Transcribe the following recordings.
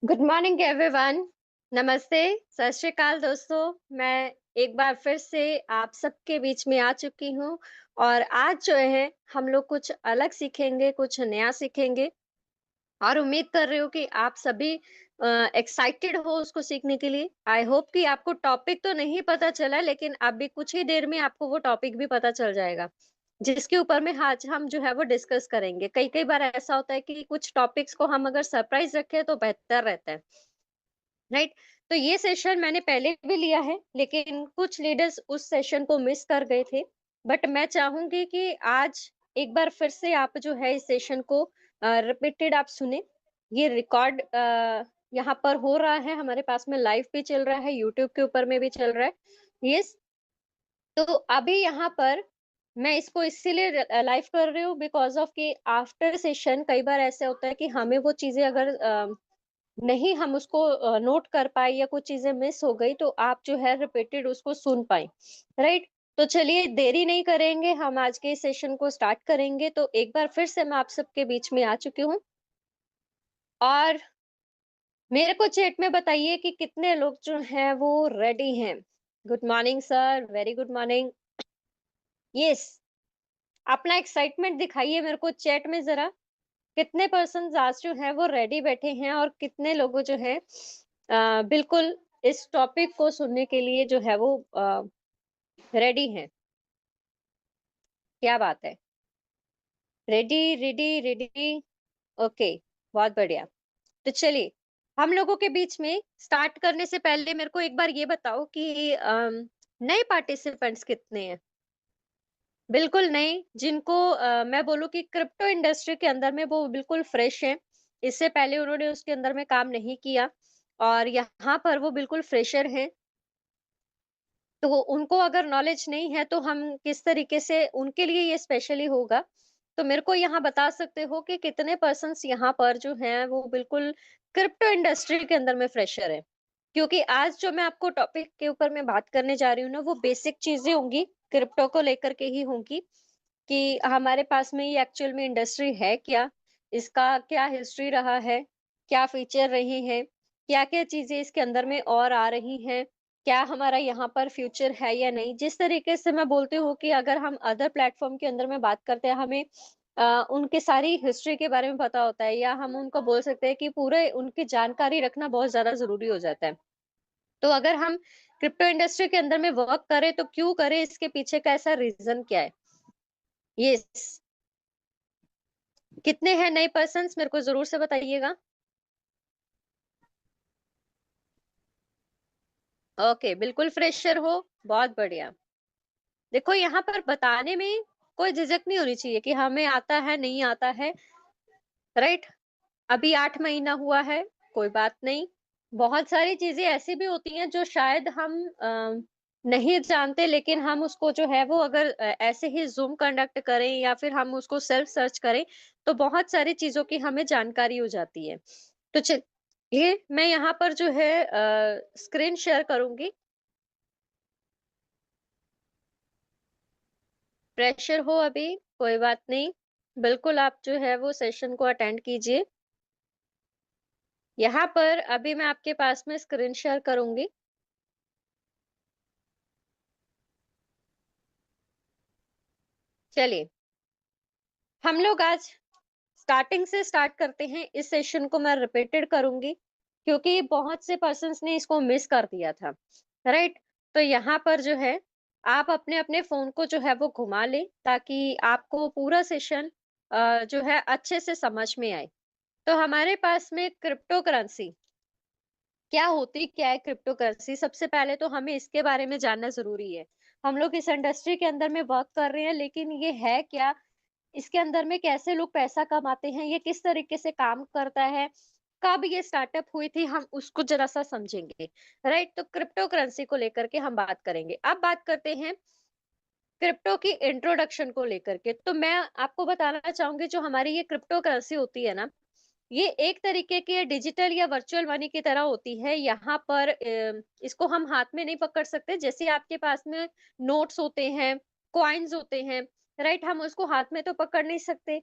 Good morning everyone. नमस्ते। सत श्री अकाल दोस्तों। मैं एक बार फिर से आप सबके बीच में आ चुकी हूँ और आज जो है हम लोग कुछ अलग सीखेंगे, कुछ नया सीखेंगे और उम्मीद कर रही हूँ कि आप सभी एक्साइटेड हो उसको सीखने के लिए। आई होप कि आपको टॉपिक तो नहीं पता चला, लेकिन अभी कुछ ही देर में आपको वो टॉपिक भी पता चल जाएगा जिसके ऊपर में आज हम जो है वो डिस्कस करेंगे। कई कई बार ऐसा होता है कि कुछ टॉपिक्स को हम अगर सरप्राइज रखें तो बेहतर रहता है, राइट? तो ये सेशन मैंने पहले भी लिया है, लेकिन कुछ लीडर्स उस सेशन को मिस कर गए थे। बट मैं चाहूंगी कि आज एक बार फिर से आप जो है इस सेशन को रिपीटेड आप सुने। ये रिकॉर्ड यहाँ पर हो रहा है, हमारे पास में लाइव भी चल रहा है, यूट्यूब के ऊपर में भी चल रहा है। यस। तो अभी यहाँ पर मैं इसको इसीलिए लाइव कर रही हूँ बिकॉज ऑफ कि आफ्टर सेशन कई बार ऐसे होता है कि हमें वो चीजें अगर नहीं हम उसको नोट कर पाए या कुछ चीजें मिस हो गई तो आप जो है रिपीटेड उसको सुन पाए, राइट? तो चलिए देरी नहीं करेंगे, हम आज के सेशन को स्टार्ट करेंगे। तो एक बार फिर से मैं आप सबके बीच में आ चुकी हूँ और मेरे को चैट में बताइए कि कितने लोग जो हैं वो रेडी हैं। Good morning sir, very good morning. Yes, अपना एक्साइटमेंट दिखाइए मेरे को चैट में जरा। कितने पर्सन आज जो है वो रेडी बैठे हैं और कितने लोगों जो है बिल्कुल इस टॉपिक को सुनने के लिए जो है वो रेडी हैं। क्या बात है। Ready ready ready. ओके, बहुत बढ़िया। तो चलिए, हम लोगों के बीच में स्टार्ट करने से पहले मेरे को एक बार ये बताओ कि नए पार्टिसिपेंट्स कितने हैं? बिल्कुल नहीं, जिनको मैं बोलूँ कि क्रिप्टो इंडस्ट्री के अंदर में वो बिल्कुल फ्रेश हैं। इससे पहले उन्होंने उसके अंदर में काम नहीं किया और यहाँ पर वो बिल्कुल फ्रेशर हैं। तो उनको अगर नॉलेज नहीं है तो हम किस तरीके से उनके लिए ये स्पेशली होगा। तो मेरे को यहाँ बता सकते हो कि कितने पर्सन्स यहाँ पर जो हैं वो बिल्कुल क्रिप्टो इंडस्ट्री के अंदर में फ्रेशर है? क्योंकि आज जो मैं आपको टॉपिक के ऊपर मैं बात करने जा रही हूँ ना, वो बेसिक चीजें होंगी, क्रिप्टो को लेकर के ही होंगी कि हमारे पास में ये एक्चुअल में इंडस्ट्री है क्या, इसका क्या हिस्ट्री रहा है, क्या फीचर रहे हैं, क्या-क्या चीजें इसके अंदर में और आ रही हैं, क्या हमारा यहाँ पर फ्यूचर है या नहीं। जिस तरीके से मैं बोलती हूँ कि अगर हम अदर प्लेटफॉर्म के अंदर में बात करते हैं, हमें उनकी सारी हिस्ट्री के बारे में पता होता है या हम उनको बोल सकते हैं कि पूरे उनकी जानकारी रखना बहुत ज्यादा जरूरी हो जाता है। तो अगर हम क्रिप्टो इंडस्ट्री के अंदर में वर्क करें तो क्यों करें, इसके पीछे का ऐसा रीजन क्या है? यस, कितने हैं नए पर्सन्स मेरे को जरूर से बताइएगा। ओके, बिल्कुल फ्रेशर हो, बहुत बढ़िया। देखो यहाँ पर बताने में कोई झिझक नहीं होनी चाहिए कि हमें आता है नहीं आता है, राइट? अभी 8 महीना हुआ है, कोई बात नहीं। बहुत सारी चीजें ऐसी भी होती हैं जो शायद हम नहीं जानते, लेकिन हम उसको जो है वो अगर ऐसे ही जूम कंडक्ट करें या फिर हम उसको सेल्फ सर्च करें तो बहुत सारी चीजों की हमें जानकारी हो जाती है। तो चलिए मैं यहाँ पर जो है स्क्रीन शेयर करूंगी। प्रेशर हो अभी, कोई बात नहीं, बिल्कुल आप जो है वो सेशन को अटेंड कीजिए। यहाँ पर अभी मैं आपके पास में स्क्रीन शेयर करूंगी। चलिए, हम लोग आज स्टार्टिंग से स्टार्ट करते हैं। इस सेशन को मैं रिपीटेड करूंगी क्योंकि बहुत से पर्सन्स ने इसको मिस कर दिया था, राइट? तो यहाँ पर जो है आप अपने अपने फोन को जो है वो घुमा लें ताकि आपको पूरा सेशन जो है अच्छे से समझ में आए। तो हमारे पास में क्रिप्टो करेंसी क्या होती क्या है? क्रिप्टो करेंसी, सबसे पहले तो हमें इसके बारे में जानना जरूरी है। हम लोग इस इंडस्ट्री के अंदर में वर्क कर रहे हैं, लेकिन ये है क्या, इसके अंदर में कैसे लोग पैसा कमाते हैं, ये किस तरीके से काम करता है, कब ये स्टार्टअप हुई थी, हम उसको जरा सा समझेंगे, राइट? तो क्रिप्टो करेंसी को लेकर के हम बात करेंगे। अब बात करते हैं क्रिप्टो की इंट्रोडक्शन को लेकर के। तो मैं आपको बताना चाहूंगी जो हमारी ये क्रिप्टो करेंसी होती है ना, ये एक तरीके की डिजिटल या वर्चुअल मनी की तरह होती है। यहाँ पर इसको हम हाथ में नहीं पकड़ सकते, जैसे आपके पास में नोट्स होते हैं, कॉइन्स होते हैं, राइट? हम उसको हाथ में तो पकड़ नहीं सकते।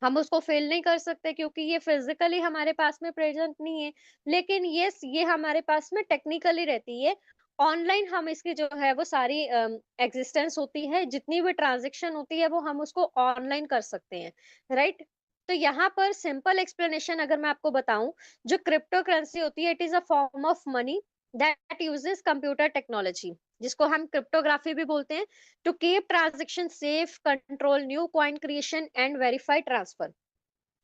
हम उसको फ़ील नहीं कर सकते क्योंकि ये फ़िज़िकली हमारे पास में प्रेज़ेंट नहीं है। लेकिन ये हमारे पास में टेक्निकली रहती है। ऑनलाइन हम इसकी जो है वो सारी एक्ज़िस्टेंस होती है, जितनी भी ट्रांज़ैक्शन होती है वो हम उसको ऑनलाइन कर सकते हैं, राइट? तो यहाँ पर सिंपल एक्सप्लेनेशन अगर मैं आपको बताऊँ, जो क्रिप्टो करेंसी होती है, it is a form of money that uses computer technology, जिसको हम क्रिप्टोग्राफी भी बोलते हैं। To keep transaction safe, control new coin creation and verify transfer।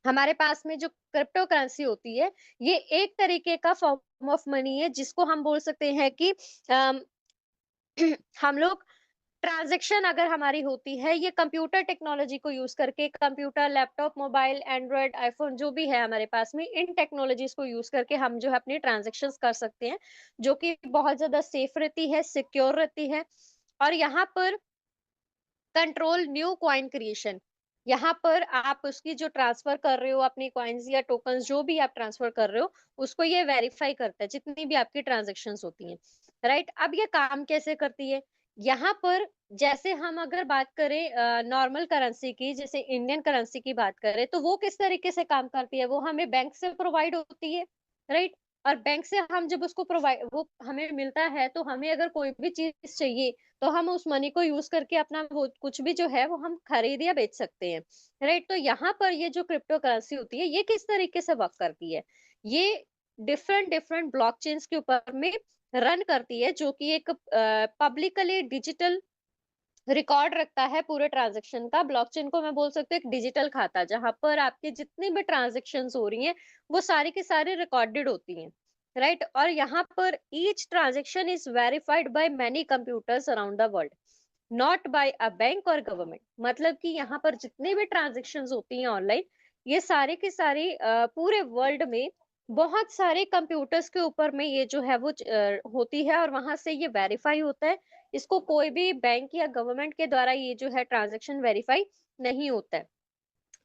हमारे पास में जो क्रिप्टो करेंसी होती है, ये एक तरीके का फॉर्म ऑफ मनी है जिसको हम बोल सकते हैं कि अम, हम लोग ट्रांजैक्शन अगर हमारी होती है, ये कंप्यूटर टेक्नोलॉजी को यूज करके, computer, laptop, mobile, Android, iPhone जो भी है हमारे पास में, इन टेक्नोलॉजीज को यूज करके हम जो है अपनी ट्रांजैक्शंस कर सकते हैं, जो कि बहुत ज्यादा सेफ रहती है, सिक्योर रहती है। और यहाँ पर कंट्रोल न्यू कॉइन क्रिएशन, यहाँ पर आप उसकी जो ट्रांसफर कर रहे हो अपनी कॉइन्स या टोकन्स जो भी आप ट्रांसफर कर रहे हो, उसको ये वेरीफाई करता है जितनी भी आपकी ट्रांजैक्शंस होती हैं, राइट? अब ये काम कैसे करती है? यहाँ पर जैसे हम अगर बात करें नॉर्मल करेंसी की, जैसे इंडियन करेंसी की बात करें, तो वो किस तरीके से काम करती है? वो हमें बैंक से प्रोवाइड होती है, राइट? और बैंक से हम जब उसको प्रोवाइड वो हमें मिलता है, तो हमें अगर कोई भी चीज चाहिए, तो हम उस मनी को यूज करके अपना वो कुछ भी जो है वो हम खरीद या बेच सकते हैं, राइट? तो यहाँ पर ये जो क्रिप्टो करेंसी होती है, ये किस तरीके से वर्क करती है? ये डिफरेंट डिफरेंट ब्लॉकचेन्स के ऊपर में रन करती है, जो कि एक पब्लिकली डिजिटल रिकॉर्ड रखता है पूरे ट्रांजैक्शन का। ब्लॉकचेन को मैं बोल सकती हूँ एक डिजिटल खाता, जहां पर आपकी जितनी भी ट्रांजैक्शंस हो रही हैं, वो सारी की सारी रिकॉर्डेड होती हैं, राइट? और यहाँ पर each transaction is verified by many computers around the world, not by a bank और गवर्नमेंट। मतलब कि यहाँ पर जितनी भी ट्रांजैक्शंस होती हैं ऑनलाइन, ये सारी की सारी पूरे वर्ल्ड में बहुत सारे कंप्यूटर्स के ऊपर में ये जो है वो होती है, और वहां से ये वेरीफाई होता है। इसको कोई भी बैंक या गवर्नमेंट के द्वारा ये जो है ट्रांजैक्शन वेरीफाई नहीं होता है।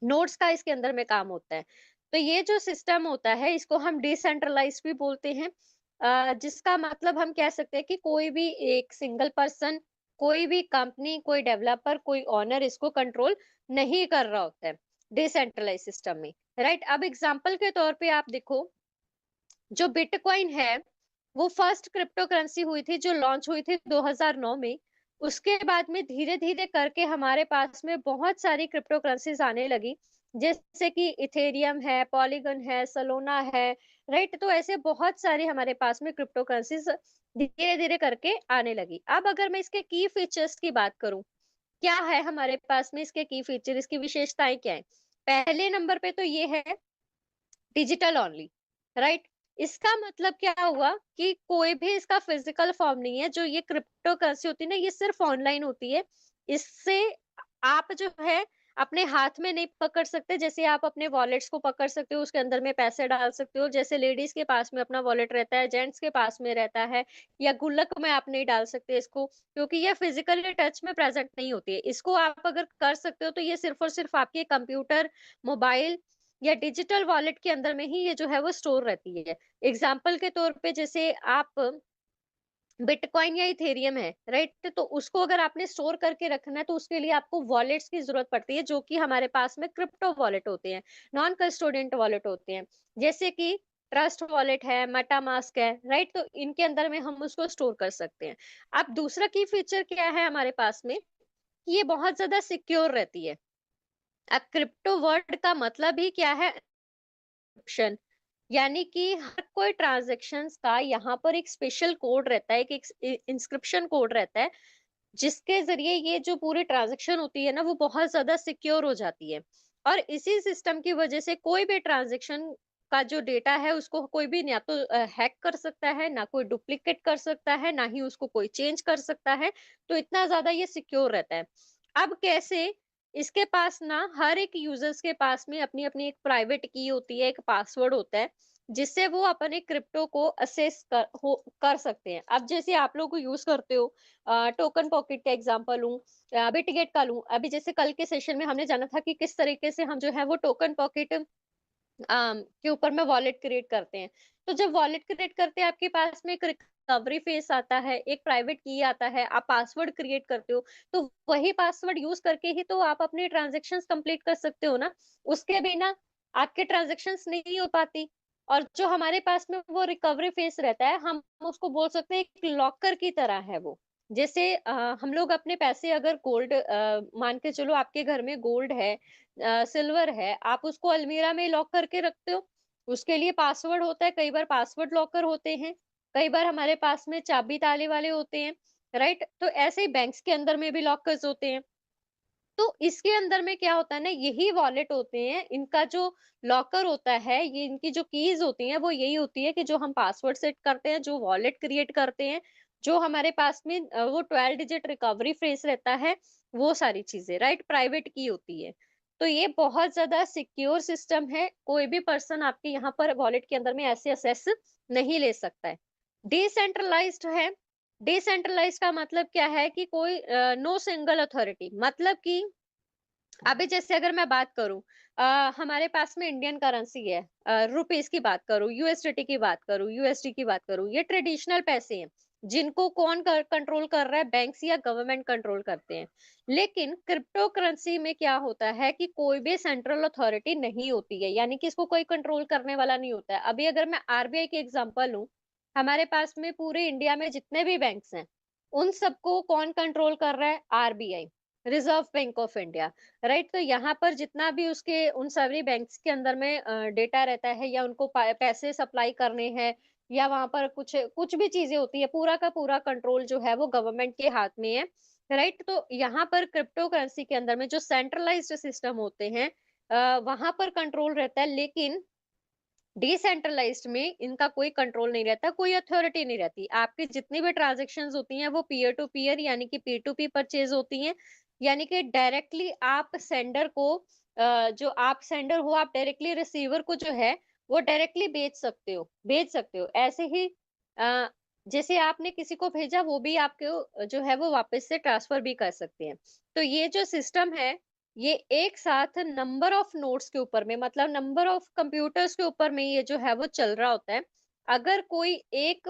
नोट्स का इसके अंदर में काम होता है। तो ये जो सिस्टम होता है, इसको हम डिसेंट्रलाइज्ड भी बोलते हैं। जिसका मतलब हम कह सकते हैं कि कोई भी एक सिंगल पर्सन, कोई भी कंपनी, कोई डेवलपर, कोई ओनर इसको कंट्रोल नहीं कर रहा होता है डिसेंट्रलाइज सिस्टम में, राइट? अब एग्जांपल के तौर पे आप देखो, जो बिटकॉइन है, वो फर्स्ट क्रिप्टो करेंसी हुई थी जो लॉन्च हुई थी 2009 में। उसके बाद में धीरे-धीरे करके हमारे पास में बहुत सारी क्रिप्टो करेंसीज़ आने लगी, जैसे कि इथेरियम है, पॉलीगन है, सोलोना है, राइट? तो ऐसे बहुत सारी हमारे पास में क्रिप्टो करेंसीज़ धीरे-धीरे करके आने लगी। अब अगर मैं इसके की फीचर्स की बात करूँ, क्या है हमारे पास में इसके की फीचर, इसकी विशेषताएँ क्या हैं? पहले नंबर पे तो ये है डिजिटल ओनली, राइट? इसका मतलब क्या हुआ कि कोई भी इसका फिजिकल फॉर्म नहीं है। जो ये क्रिप्टो करेंसी होती है ना, ये सिर्फ ऑनलाइन होती है। इससे आप जो है अपने हाथ में नहीं पकड़ सकते। जैसे आप अपने वॉलेट्स को पकड़ सकते हो, उसके अंदर में पैसे डाल सकते हो, जैसे लेडीज के पास में अपना वॉलेट रहता है, जेंट्स के पास में रहता है, या गुल्लक में आप नहीं डाल सकते इसको, क्योंकि ये फिजिकली टच में प्रेजेंट नहीं होती है। इसको आप अगर कर सकते हो, तो ये सिर्फ और सिर्फ आपके कंप्यूटर, मोबाइल या डिजिटल वॉलेट के अंदर में ही ये जो है वो स्टोर रहती है। एग्जाम्पल के तौर पे, जैसे आप बिटकॉइन या इथेरियम है, राइट? तो उसको अगर आपने स्टोर करके रखना है, तो उसके लिए आपको वॉलेट्स की जरूरत पड़ती है, जो कि हमारे पास में क्रिप्टो वॉलेट होते हैं, नॉन कस्टोडियंट वॉलेट होते हैं, जैसे कि ट्रस्ट वॉलेट है, मेटामास्क है, राइट? तो इनके अंदर में हम उसको स्टोर कर सकते हैं। अब दूसरा की फीचर क्या है हमारे पास में, कि ये बहुत ज्यादा सिक्योर रहती है। अब क्रिप्टो वर्ड का मतलब ही क्या है? एन्क्रिप्शन। यानी कि हर कोई ट्रांजैक्शंस का यहाँ पर एक स्पेशल कोड रहता है, एक इंस्क्रिप्शन कोड रहता है, जिसके जरिए ये जो पूरी ट्रांजैक्शन होती है ना, वो बहुत ज्यादा सिक्योर हो जाती है। और इसी सिस्टम की वजह से कोई भी ट्रांजैक्शन का जो डेटा है, उसको कोई भी या तो हैक कर सकता है, ना कोई डुप्लीकेट कर सकता है, ना ही उसको कोई चेंज कर सकता है। तो इतना ज्यादा ये सिक्योर रहता है। अब कैसे? इसके पास ना हर एक यूजर्स के पास में अपनी अपनी एक प्राइवेट की होती है, एक पासवर्ड होता है, जिससे वो अपने क्रिप्टो को असेस कर सकते हैं। अब जैसे आप लोग यूज करते हो, टोकन पॉकेट का एग्जांपल लूं, बिटगेट का लूं। अभी जैसे कल के सेशन में हमने जाना था कि किस तरीके से हम जो है वो टोकन पॉकेट के ऊपर में वॉलेट क्रिएट करते हैं। तो जब वॉलेट क्रिएट करते हैं, आपके पास में एक रिकवरी फेस आता है, एक प्राइवेट की आता है, आप पासवर्ड क्रिएट करते हो, तो वही पासवर्ड यूज़ करके ही तो आप अपनी ट्रांज़ैक्शंस कंप्लीट कर सकते हो ना। उसके बिना आपके ट्रांज़ैक्शंस नहीं हो पाती। और जो हमारे पास में वो रिकवरी फेस रहता है, हम उसको बोल सकते हैं एक लॉकर की तरह है वो। जैसे हम लोग अपने पैसे अगर गोल्ड मान के चलो आपके घर में गोल्ड है, सिल्वर है, आप उसको अलमीरा में लॉक करके रखते हो। उसके लिए पासवर्ड होता है, कई बार पासवर्ड लॉकर होते हैं, कई बार हमारे पास में चाबी ताले वाले होते हैं, राइट? तो ऐसे ही बैंक्स के अंदर में भी लॉकर्स होते हैं। तो इसके अंदर में क्या होता है ना, यही वॉलेट होते हैं, इनका जो लॉकर होता है, ये इनकी जो कीज़ होती हैं, वो यही होती है कि जो हम पासवर्ड सेट करते हैं, जो वॉलेट क्रिएट करते हैं, जो हमारे पास में वो 12 डिजिट रिकवरी फ्रेज़ रहता है, वो सारी चीज़ें, राइट? प्राइवेट की होती है। तो ये बहुत ज़्यादा सिक्योर सिस्टम है, कोई भी पर्सन आपके यहाँ पर वॉलेट के अंदर में ऐसे एक्सेस नहीं ले सकता है। डिसेंट्रलाइज़्ड है, डिसेंट्रलाइज़ का मतलब क्या है कि कोई नो सिंगल अथॉरिटी, मतलब कि अभी जैसे अगर मैं बात करूँ, हमारे पास में इंडियन करेंसी है, रुपीस की बात करूँ, यूएसडीटी की बात करूँ, यूएसडी की बात करूँ, ये ट्रेडिशनल पैसे हैं, जिनको कौन कंट्रोल कर रहा है, बैंक्स या गवर्नमेंट कंट्रोल करते हैं। लेकिन क्रिप्टो करेंसी में क्या होता है कि कोई भी सेंट्रल अथॉरिटी नहीं होती है, यानी कि इसको कोई कंट्रोल करने वाला नहीं होता है। अभी अगर मैं आरबीआई की एग्जांपल लूं, हमारे पास में पूरे इंडिया में जितने भी बैंक्स हैं, उन सबको कौन कंट्रोल कर रहा है? RBI, reserve bank of India, right? तो यहाँ पर जितना भी उसके उन सभी बैंक्स के अंदर में डेटा रहता है, या उनको पैसे सप्लाई करने हैं, या वहां पर कुछ कुछ भी चीजें होती है, पूरा का पूरा कंट्रोल जो है वो गवर्नमेंट के हाथ में है, राइट? तो यहाँ पर क्रिप्टो करेंसी के अंदर में जो सेंट्रलाइज्ड सिस्टम होते हैं, वहां पर कंट्रोल रहता है, लेकिन डिसेंट्रलाइज्ड में इनका कोई कंट्रोल नहीं रहता, कोई अथॉरिटी नहीं रहती। आपकी जितनी भी ट्रांजैक्शंस होती हैं वो पीयर टू पीयर, यानी कि पी टू पी परचेज होती हैं, यानी कि डायरेक्टली आप सेंडर को जो आप सेंडर हो, आप डायरेक्टली रिसीवर को जो है वो डायरेक्टली बेच सकते हो। ऐसे ही अ, जैसे आपने किसी को भेजा, वो भी आपको जो है वो वापस से ट्रांसफर भी कर सकते हैं। तो ये जो सिस्टम है, ये एक साथ नंबर ऑफ नोड्स के ऊपर में, मतलब नंबर ऑफ कंप्यूटर्स के ऊपर में ये जो है वो चल रहा होता है। अगर कोई एक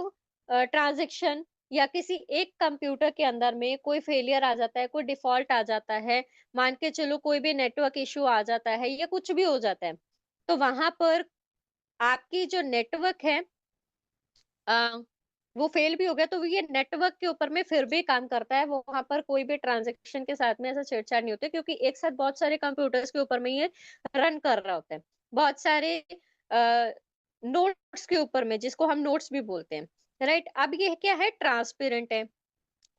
ट्रांजैक्शन या किसी एक कंप्यूटर के अंदर में कोई फेलियर आ जाता है, कोई डिफॉल्ट आ जाता है, मान के चलो कोई भी नेटवर्क इश्यू आ जाता है या कुछ भी हो जाता है, तो वहां पर आपकी जो नेटवर्क है, अ, वो फेल भी हो गया, तो ये नेटवर्क के ऊपर में फिर भी काम करता है। वो वहाँ पर कोई भी ट्रांज़ैक्शन के साथ में ऐसा छेड़छाड़ नहीं होती, क्योंकि एक साथ बहुत सारे कंप्यूटर्स के ऊपर में ये रन कर रहा होता है। बहुत सारे नोट्स के ऊपर में, जिसको हम नोट्स भी बोलते हैं, राइट? अब ये क्या है, ट्रांसपेरेंट है,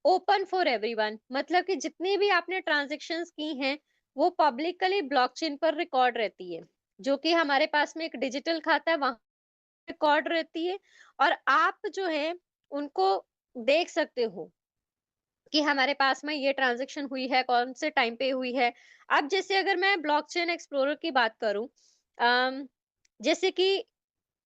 ओपन फॉर एवरीवन, मतलब कि जितनी भी आपने ट्रांज़ैक्शंस की हैं, वो पब्लिकली ब्लॉकचेन पर रिकॉर्ड रहती है। जो कि हमारे पास में एक डिजिटल खाता है, वहाँ रिकॉर्ड रहती है, और आप जो है उनको देख सकते हो कि हमारे पास में ये ट्रांजैक्शन हुई है, कौन से टाइम पे हुई है। अब जैसे अगर मैं ब्लॉकचेन एक्सप्लोरर की बात करूं, जैसे कि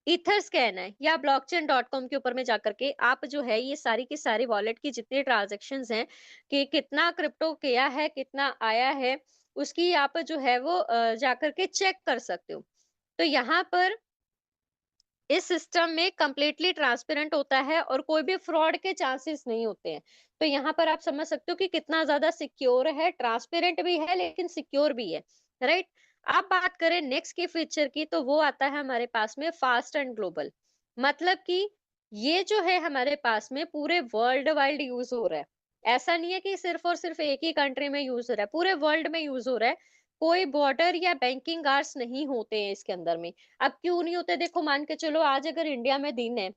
ईथर स्कैन है या ब्लॉकचेन डॉट कॉम के ऊपर में जाकर के आप जो है ये सारी की सारी वॉलेट की जितनी ट्रांजैक्शंस हैं, कि कितना क्रिप्टो किया है, कितना आया है, उसकी आप जो है वो जाकर के चेक कर सकते हो। तो यहाँ पर इस सिस्टम में कंप्लीटली ट्रांसपेरेंट होता है और कोई भी फ्रॉड के चांसेस नहीं होते हैं। तो यहाँ पर आप समझ सकते हो कि कितना ज्यादा सिक्योर है, ट्रांसपेरेंट भी है लेकिन सिक्योर भी है, राइट? अब बात करें नेक्स्ट के फीचर की, तो वो आता है हमारे पास में फास्ट एंड ग्लोबल, मतलब कि ये जो है हमारे पास में पूरे वर्ल्ड वाइड यूज हो रहा है। ऐसा नहीं है कि सिर्फ और सिर्फ एक ही कंट्री में यूज हो रहा है, पूरे वर्ल्ड में यूज हो रहा है। कोई बॉर्डर या बैंकिंग आवर्स नहीं होते हैं इसके अंदर में। अब क्यों नहीं होते, देखो मान के चलो आज अगर इंडिया में दिन है,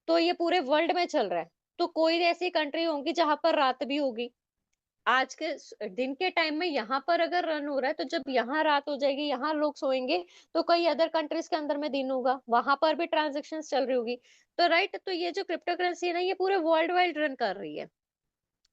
तो ये पूरे वर्ल्ड में चल रहा है, तो कोई ऐसी कंट्री होंगी जहां पर रात भी होगी। आज के दिन के टाइम में यहाँ पर अगर रन हो रहा है, तो जब यहाँ रात हो जाएगी, यहाँ लोग सोएंगे, तो कई अदर कंट्रीज के अंदर में दिन होगा, वहां पर भी ट्रांजेक्शन चल रही होगी। तो राइट, तो ये जो क्रिप्टो करेंसी है ना, ये पूरे वर्ल्ड वाइड रन कर रही है।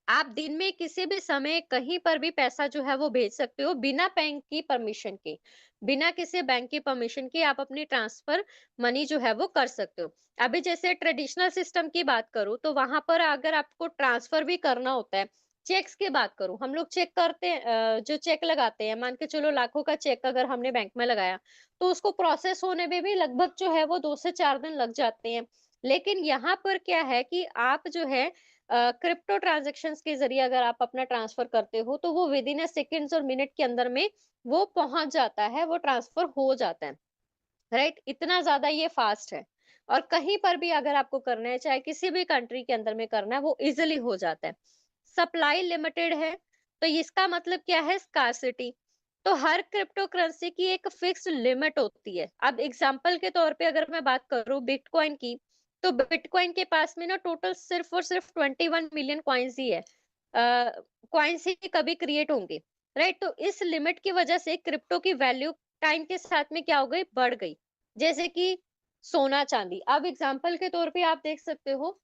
आप दिन में किसी भी समय कहीं पर भी पैसा जो है वो भेज सकते हो, बिना बैंक की परमिशन के, बिना किसी बैंक की परमिशन के आप अपनी ट्रांसफर मनी जो है वो कर सकते हो। अभी जैसे ट्रेडिशनल सिस्टम की बात करूं, तो वहां पर अगर आपको ट्रांसफर भी करना होता है, चेक्स की बात करूं, हम लोग चेक करते हैं, जो चेक लगाते हैं, मान के चलो लाखों का चेक अगर हमने बैंक में लगाया, तो उसको प्रोसेस होने में भी लगभग जो है वो 2 से 4 दिन लग जाते हैं। लेकिन यहाँ पर क्या है कि आप जो है क्रिप्टो ट्रांज़ैक्शंस के ज़रिए अगर आप अपना ट्रांसफ़र करते हो, तो वो विदिन अ सेकंड्स और मिनट के अंदर में वो पहुँच जाता है, वो ट्रांसफ़र हो जाता है। राइट? इतना ज़्यादा ये फ़ास्ट है। और कहीं पर भी अगर आपको करना है, चाहे किसी भी कंट्री के अंदर में करना है, वो ईज़िली हो जाता है। सप्लाई लिमिटेड है, तो इसका मतलब क्या है? स्कार्सिटी। तो हर क्रिप्टो करेंसी की एक फिक्स्ड लिमिट होती है। अब एग्ज़ाम्पल के तौर पे अगर मैं बात करूँ बिटकॉइन की, तो बिटकॉइन के पास में ना टोटल सिर्फ़ और सिर्फ़ 21 मिलियन कॉइन्स ही है। कॉइन्स ही कभी क्रिएट होंगे, राइट? तो इस लिमिट की वजह से क्रिप्टो की वैल्यू टाइम के साथ में क्या हो गई? बढ़ गई। जैसे कि सोना-चांदी। अब एग्ज़ाम्पल के तौर पे आप देख सकते हो,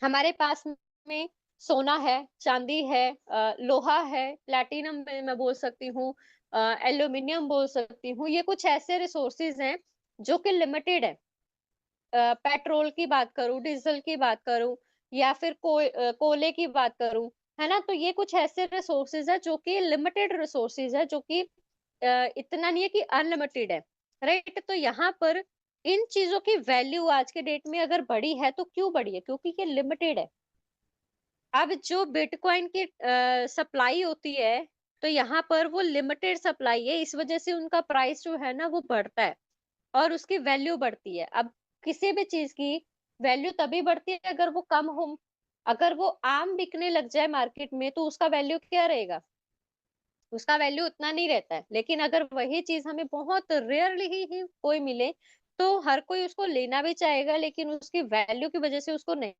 हमारे पास में सोना है, चांदी है, लोहा है, प्लैटिनम में मैं बोल सकती हूँ, एल्यूमीनियम बोल सकती हूँ। ये कुछ ऐसे रिसोर्सेज़ हैं जो कि लिमिटेड है। पेट्रोल की बात करूँ, डीज़ल की बात करूँ या फिर कोयले की बात करूँ, है ना? तो ये कुछ ऐसे रिसोर्सेज़ हैं जो कि लिमिटेड रिसोर्सेज़ है, जो कि इतना नहीं है कि अनलिमिटेड है, राइट? तो यहाँ पर इन चीज़ों की वैल्यू आज के डेट में अगर बढ़ी है, तो क्यों बढ़ी है? क्योंकि ये लिमिटेड है। अब जो बिटकॉइन की सप्लाई होती है, तो यहाँ पर वो लिमिटेड सप्लाई है, इस वजह से उनका प्राइस जो है ना वो बढ़ता है और उसकी वैल्यू बढ़ती है। अब किसी भी चीज़ की वैल्यू तभी बढ़ती है अगर वो कम हो। अगर वो आम बिकने लग जाए मार्केट में तो उसका वैल्यू क्या रहेगा? उसका वैल्यू उतना नहीं रहता है। लेकिन अगर वही चीज़ हमें बहुत रेयरली ही कोई मिले, तो हर कोई उसको लेना भी चाहेगा, लेकिन उसकी वैल्यू की वजह से उसको नहीं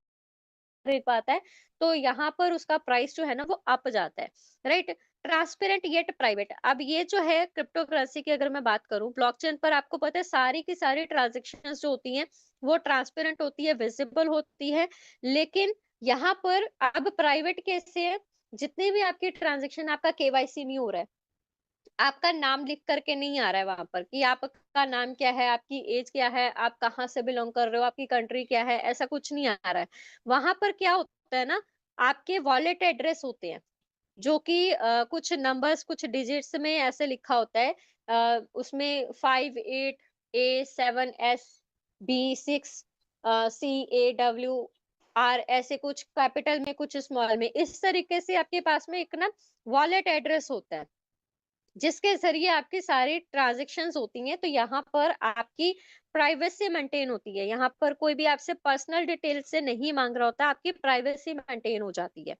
खरीद पाता है, तो यहाँ पर उसका प्राइस जो है ना वो अप जाता है, राइट? Transparent yet private. अब ये जो है क्रिप्टो करेंसी की अगर मैं बात करूँ, ब्लॉकचेन पर आपको पता है सारी की सारी ट्रांजैक्शंस जो होती हैं, वो ट्रांसपेरेंट होती है, विजिबल होती है। लेकिन यहाँ पर अब प्राइवेट कैसे है, जितनी भी आपकी ट्रांजैक्शन, आपका केवाईसी नहीं हो रहा है, आपका नाम लिख करके नहीं आ रहा है वहां पर कि आपका नाम क्या है, आपकी एज क्या है, आप कहाँ से बिलोंग कर रहे हो, आपकी कंट्री क्या है, ऐसा कुछ नहीं आ रहा है। वहां पर क्या होता है ना, आपके वॉलेट एड्रेस होते हैं, जो कि कुछ नंबर्स, कुछ डिजिट्स में ऐसे लिखा होता है, उसमें 58A7S B6 CAWR, ऐसे कुछ कैपिटल में कुछ स्मॉल में, इस तरीके से आपके पास में एक ना वॉलेट एड्रेस होता है, जिसके ज़रिए आपकी सारी ट्रांज़ैक्शंस होती हैं, तो यहाँ पर आपकी प्राइवेसी मेंटेन होती है। यहाँ पर कोई भी आपसे पर्सनल डिटेल से नहीं माँग रहा होता, आपकी प्राइवेसी मेंटेन हो जाती है।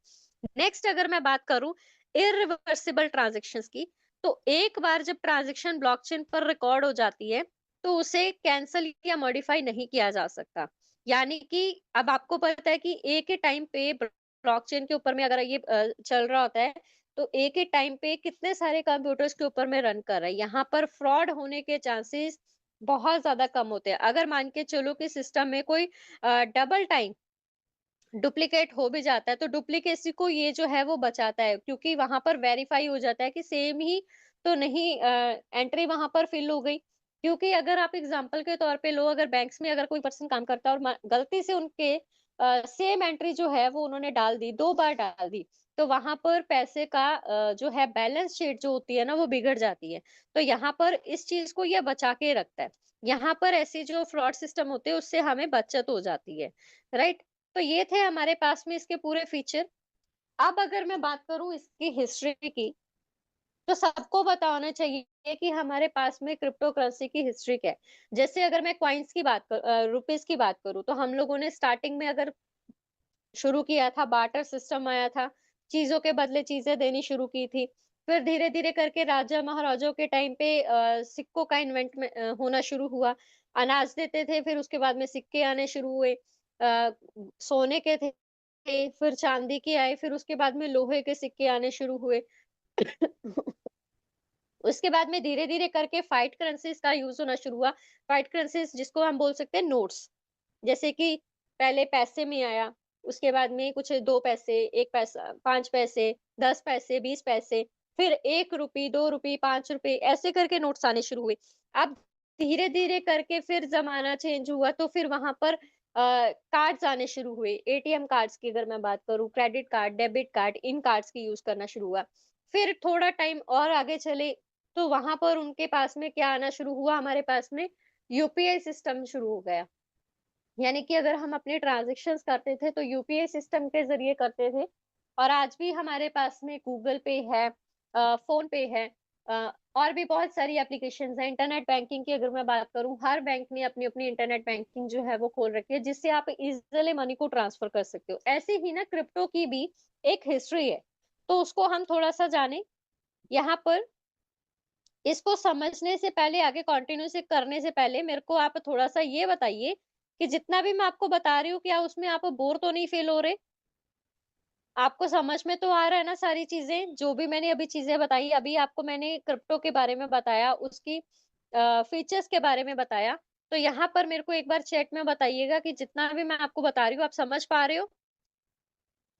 नेक्स्ट अगर मैं बात करूँ इर्रिवर्सिबल ट्रांज़ैक्शंस की, तो एक बार जब ट्रांज़ैक्शन ब्लॉकचेन पर रिकॉर्ड हो जाती है, तो उसे कैंसल या मॉडिफाई नहीं किया जा सकता। यानी कि अब आपको पता है कि एक ही टाइम पे ब्लॉकचेन के ऊपर में अगर ये चल रहा होता है, तो एक ही टाइम पे कितने सारे कंप्यूटर्स के ऊपर में रन कर रहा है। यहाँ पर फ्रॉड होने के चांसेस बहुत ज़्यादा कम होते हैं। अगर मान के चलो कि सिस्टम में कोई डबल टाइम डुप्लीकेट हो भी जाता है, तो डुप्लीकेसी को ये जो है वो बचाता है, क्योंकि वहां पर वेरीफाई हो जाता है कि सेम ही तो नहीं एंट्री वहां पर फिल हो गई। क्योंकि अगर आप एग्जांपल के तौर पे लो, अगर बैंक्स में अगर कोई पर्सन काम करता है और गलती से उनके सेम एंट्री जो है वो उन्होंने डाल दी, 2 बार डाल दी, तो वहां पर पैसे का जो है बैलेंस शीट जो होती है ना वो बिगड़ जाती है। तो यहाँ पर इस चीज को ये बचा के रखता है। यहाँ पर ऐसे जो फ्रॉड सिस्टम होते हैं उससे हमें बचत हो जाती है, राइट? तो ये थे हमारे पास में इसके पूरे फीचर। अब अगर मैं बात करूँ इसकी हिस्ट्री की, तो सबको पता होना चाहिए कि हमारे पास में क्रिप्टो करेंसी की हिस्ट्री क्या है। जैसे अगर मैं कॉइन्स की रुपीस की बात करूँ, तो हम लोगों ने स्टार्टिंग में अगर शुरू किया था, बार्टर सिस्टम आया था, चीज़ों के बदले चीज़ें देनी शुरू की थी। फिर धीरे-धीरे करके राजा-महाराजाओं के टाइम पे सिक्कों का होना शुरू हुआ। अनाज देते थे, फिर उसके बाद में सिक्के आने शुरू हुए। सोने के थे, फिर चांदी के आए, फिर उसके बाद में लोहे के सिक्के आने शुरू हुए। उसके बाद में धीरे-धीरे करके फाइट करेंसीज़ का यूज़ होना शुरू हुआ। फाइट करेंसीज़ जिसको हम बोल सकते हैं नोट्स। जैसे कि पहले पैसे में आया, उसके बाद में कुछ 2 पैसे, 1 पैसा, 5 पैसे, 10 पैसे, 20 पैसे, फिर ₹1, ₹2, ₹5 ऐसे करके नोट्स आने शुरू हुए। अब धीरे-धीरे करके फिर ज़माना चेंज हुआ, तो फिर वहाँ पर कार्ड्स आने शुरू हुए। एटीएम कार्ड्स की अगर मैं बात करूँ, क्रेडिट कार्ड, डेबिट कार्ड, इन कार्ड्स की यूज़ करना शुरू हुआ। फिर थोड़ा टाइम और आगे चले, तो वहाँ पर उनके पास में क्या आना शुरू हुआ, हमारे पास में यूपीआई सिस्टम शुरू हो गया। यानी कि अगर हम अपने ट्रांज़ैक्शंस करते थे तो यूपीआई सिस्टम के ज़रिए करते थे और आज भी हमारे पास में गूगल पे है, फ़ोन पे है, और भी बहुत सारी एप्लीकेशंस हैं। इंटरनेट बैंकिंग की अगर मैं बात करूँ, हर बैंक ने अपनी-अपनी इंटरनेट बैंकिंग जो है वो खोल रखी है, जिससे आप ईज़िली मनी को ट्रांसफ़र कर सकते हो। ऐसे ही ना क्रिप्टो की भी एक हिस्ट्री है, तो उसको हम थोड़ा-सा जानें। यहाँ पर इसको समझने से पहले, आगे कंटिन्यू से करने से पहले मेरे को आप थोड़ा-सा ये बताइए कि जितना भी मैं आपको बता रही हूँ, क्या उसमें आप बोर तो नहीं फ़ील हो रहे? आपको समझ में तो आ रहा है ना सारी चीज़ें? जो भी मैंने अभी चीज़ें बताई, अभी आपको मैंने क्रिप्टो के बारे में बताया, उसकी फीचर्स के बारे में बताया। तो यहाँ पर मेरे को एक बार चैट में बताइएगा कि जितना भी मैं आपको बता रही हूँ, आप समझ पा रहे हो?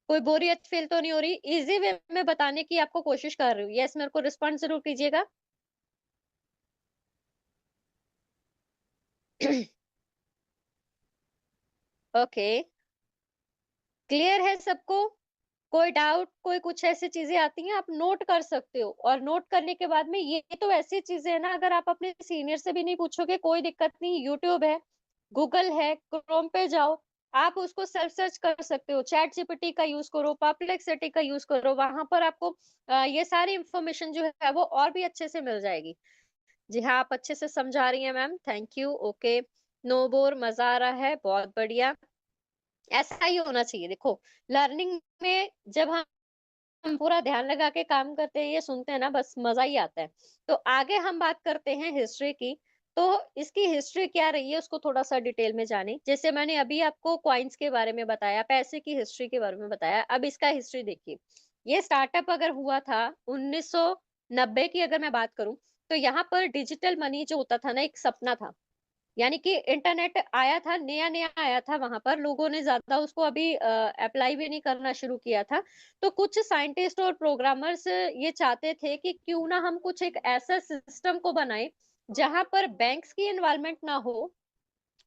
कोई बोरियत फ़ील तो नहीं हो रही? ईज़ी वे में बताने की आपको कोशिश कर रही हूँ। येस, मेरे को रिस्पॉन्ड ज़रूर कीजिएगा। ओके, क्लियर है सबको? कोई डाउट, कोई कुछ ऐसी चीज़ें आती हैं, आप नोट कर सकते हो और नोट करने के बाद में ये तो ऐसी चीज़ें हैं ना, अगर आप अपने सीनियर से भी नहीं पूछोगे कोई दिक्कत नहीं, यूट्यूब है, गूगल है, क्रोम पे जाओ, आप उसको सेल्फ सर्च कर सकते हो, चैट जीपीटी का यूज़ करो, परप्लेक्सिटी का यूज़ करो, वहाँ पर आपको ये सारी इन्फॉर्मेशन जो है वो और भी अच्छे से मिल जाएगी। जी हाँ, आप अच्छे से समझा रही हैं ma'am, thank you, okay, no bore, मज़ा आ रहा है, बहुत बढ़िया। ऐसा ही होना चाहिए, देखो लर्निंग में जब हम पूरा ध्यान लगा के काम करते हैं, ये सुनते हैं ना, बस मजा ही आता है। तो आगे हम बात करते हैं हिस्ट्री की। तो इसकी हिस्ट्री क्या रही है उसको थोड़ा सा डिटेल में जाने। जैसे मैंने अभी आपको कॉइन्स के बारे में बताया, पैसे की हिस्ट्री के बारे में बताया, अब इसका हिस्ट्री देखिए। ये स्टार्टअप अगर हुआ था 1990 की, अगर मैं बात करूं, तो यहाँ पर डिजिटल मनी जो होता था ना, एक सपना था। यानी कि इंटरनेट आया था, नया-नया आया था, वहाँ पर लोगों ने ज़्यादा उसको अभी अप्लाई भी नहीं करना शुरू किया था। तो कुछ साइंटिस्ट और प्रोग्रामर्स ये चाहते थे कि क्यों ना हम कुछ एक ऐसा सिस्टम को बनाएँ, जहाँ पर बैंक्स की इन्वॉल्वमेंट ना हो,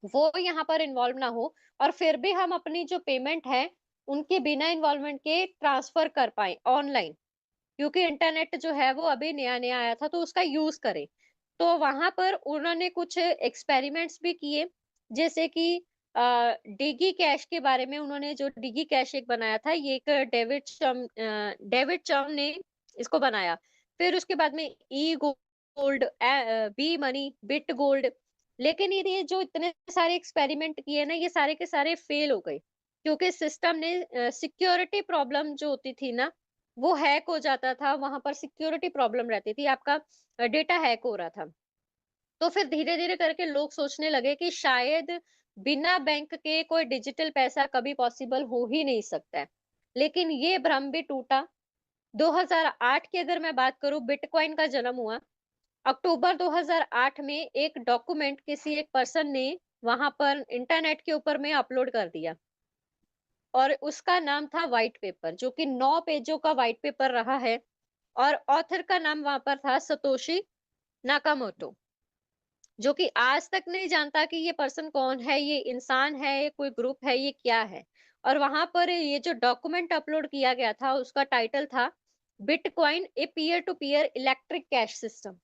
वो यहाँ पर इन्वॉल्व ना हो, और फिर भी हम अपनी जो पेमेंट है, उनके बिना इन्वॉल्वमेंट के ट्रांसफर कर पाएँ ऑनलाइन। क्योंकि इंटरनेट जो है वो अभी नया-नया आया था, तो उसका यूज़ करें। तो वहाँ पर उन्होंने कुछ एक्सपेरिमेंट्स भी किए, जैसे कि डिगी कैश के बारे में। उन्होंने जो डिगी कैश एक बनाया था, ये एक डेविड चम ने इसको बनाया। फिर उसके बाद में E gold, B money, bit gold. लेकिन ये जो इतने सारे एक्सपेरिमेंट किए ना, ये सारे के सारे फेल हो गए, क्योंकि सिस्टम ने सिक्योरिटी प्रॉब्लम जो होती थी ना, वो हैक हो जाता था, वहाँ पर सिक्योरिटी प्रॉब्लम रहती थी, आपका डेटा हैक हो रहा था। तो फिर धीरे-धीरे करके लोग सोचने लगे कि शायद बिना बैंक के कोई डिजिटल पैसा कभी पॉसिबल हो ही नहीं सकता है। लेकिन ये भ्रम भी टूटा। 2008 की अगर मैं बात करूँ, बिटकॉइन का जन्म हुआ। अक्टूबर 2008 में एक डॉक्यूमेंट किसी एक पर्सन ने वहाँ पर इंटरनेट के ऊपर में अपलोड कर दिया, और उसका नाम था व्हाइट पेपर, जो कि 9 पेजों का व्हाइट पेपर रहा है। और ऑथर का नाम वहाँ पर था सतोशी नाकामोटो, जो कि आज तक नहीं जानता कि ये पर्सन कौन है, ये इंसान है, ये कोई ग्रुप है, ये क्या है। और वहाँ पर ये जो डॉक्यूमेंट अपलोड किया गया था, उसका टाइटल था Bitcoin a peer to peer electric cash system.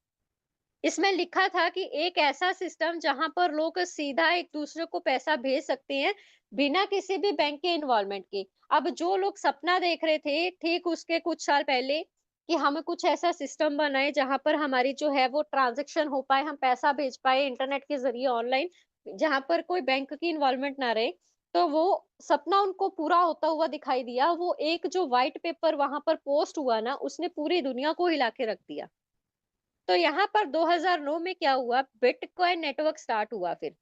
इसमें लिखा था कि एक ऐसा सिस्टम जहां पर लोग सीधा एक दूसरे को पैसा भेज सकते हैं, बिना किसी भी बैंक के इन्वॉल्वमेंट के। अब जो लोग सपना देख रहे थे ठीक उसके कुछ साल पहले कि हम कुछ ऐसा सिस्टम बनाए जहां पर हमारी जो है वो ट्रांजैक्शन हो पाए, हम पैसा भेज पाए इंटरनेट के जरिए ऑनलाइन, जहां पर कोई बैंक की इन्वॉल्वमेंट ना रहे, तो वो सपना उनको पूरा होता हुआ दिखाई दिया। वो एक जो व्हाइट पेपर वहां पर पोस्ट हुआ ना, उसने पूरी दुनिया को हिला के रख दिया। तो यहाँ पर 2009 में क्या हुआ, बिटकॉइन नेटवर्क स्टार्ट हुआ। फिर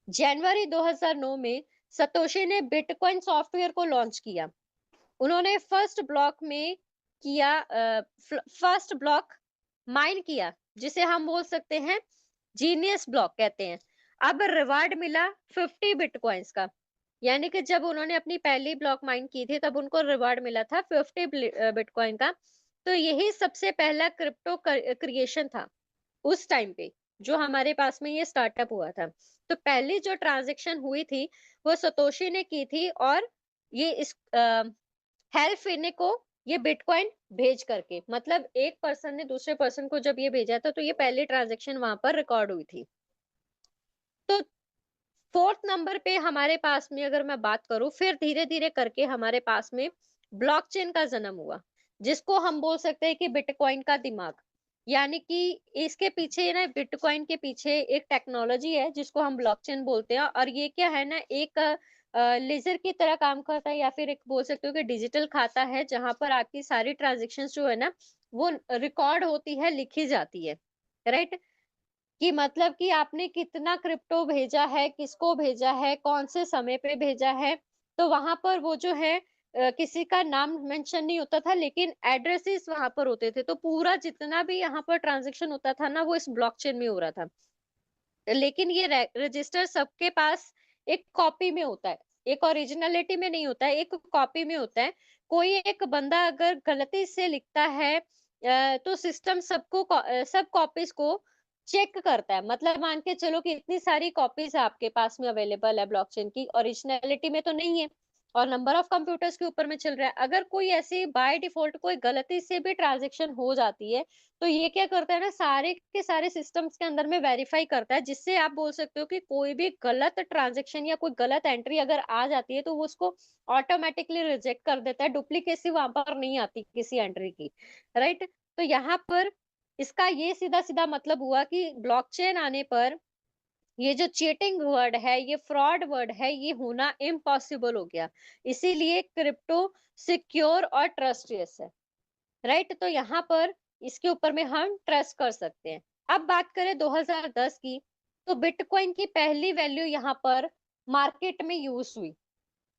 जनवरी 2009 में सतोशी ने बिटकॉइन सॉफ्टवेयर को लॉन्च किया। उन्होंने फर्स्ट ब्लॉक में किया, फर्स्ट ब्लॉक माइन किया, जिसे हम बोल सकते हैं जीनियस ब्लॉक कहते हैं। अब रिवार्ड मिला 50 बिटकॉइंस का। यानी कि जब उन्होंने अपनी पहली ब्लॉक माइन की थी, तब उनको रिवार्ड मिला था 50 बिटकॉइन का। तो यही सबसे पहला क्रिप्टो क्रिएशन था उस टाइम पे, जो हमारे पास में ये स्टार्टअप हुआ था। तो पहली जो ट्रांजैक्शन हुई थी, वो सतोशी ने की थी, और ये इस हेल्प इन्हीं को ये बिटकॉइन भेज करके, मतलब एक पर्सन ने दूसरे पर्सन को जब ये भेजा था, तो ये पहली ट्रांजैक्शन वहां पर रिकॉर्ड हुई थी। तो 4th नंबर पे हमारे पास में अगर मैं बात करूँ, फिर धीरे-धीरे करके हमारे पास में ब्लॉकचेन का जन्म हुआ, जिसको हम बोल सकते हैं कि बिटकॉइन का दिमाग। यानी कि इसके पीछे ना, बिटकॉइन के पीछे एक टेक्नोलॉजी है जिसको हम ब्लॉकचेन बोलते हैं, और ये क्या है ना, एक लेज़र की तरह काम करता है, या फिर एक बोल सकते हो कि डिजिटल खाता है, जहाँ पर आपकी सारी ट्रांज़ैक्शंस जो है ना, वो रिकॉर्ड होती है, लिखी जाती है, राइट? कि मतलब कि आपने कितना क्रिप्टो भेजा है, किसको भेजा है, कौन से समय पे भेजा है। तो वहाँ पर वो जो है किसी का नाम मेंशन नहीं होता था, लेकिन एड्रेसेस वहाँ पर होते थे। तो पूरा जितना भी यहाँ पर ट्रांज़ैक्शन होता था ना, वो इस ब्लॉकचेन में हो रहा था। लेकिन ये रजिस्टर सबके पास एक कॉपी में होता है, एक ओरिजिनलिटी में नहीं होता है, एक कॉपी में होता है। कोई एक बंदा अगर गलती से लिखता है तो सिस्टम सब कॉपीज को चेक करता है। मतलब मान के चलो कि इतनी सारी कॉपीज आपके पास में अवेलेबल है ब्लॉकचेन की, ओरिजिनलिटी में तो नहीं है, और नंबर ऑफ कंप्यूटर्स के ऊपर में चल रहा है। अगर कोई ऐसी बाय डिफॉल्ट कोई गलती से भी ट्रांजेक्शन हो जाती है, तो ये क्या करता है ना, सारे के सारे सिस्टम्स के अंदर में वेरीफाई करता है, जिससे आप बोल सकते हो कि कोई भी गलत ट्रांजैक्शन या कोई गलत एंट्री अगर आ जाती है, तो वो उसको ऑटोमेटिकली रिजेक्ट कर देता है। डुप्लीकेसी वहां पर नहीं आती किसी एंट्री की, राइट? तो यहाँ पर इसका ये सीधा सीधा मतलब हुआ कि ब्लॉकचेन आने पर ये जो चीटिंग वर्ड है, ये फ्रॉड वर्ड है, ये होना इम्पॉसिबल हो गया। इसीलिए क्रिप्टो सिक्योर और ट्रस्टियस है, राइट? तो यहाँ पर इसके ऊपर में हम ट्रस्ट कर सकते हैं। अब बात करें 2010 की, तो बिटकॉइन की पहली वैल्यू यहाँ पर मार्केट में यूज हुई।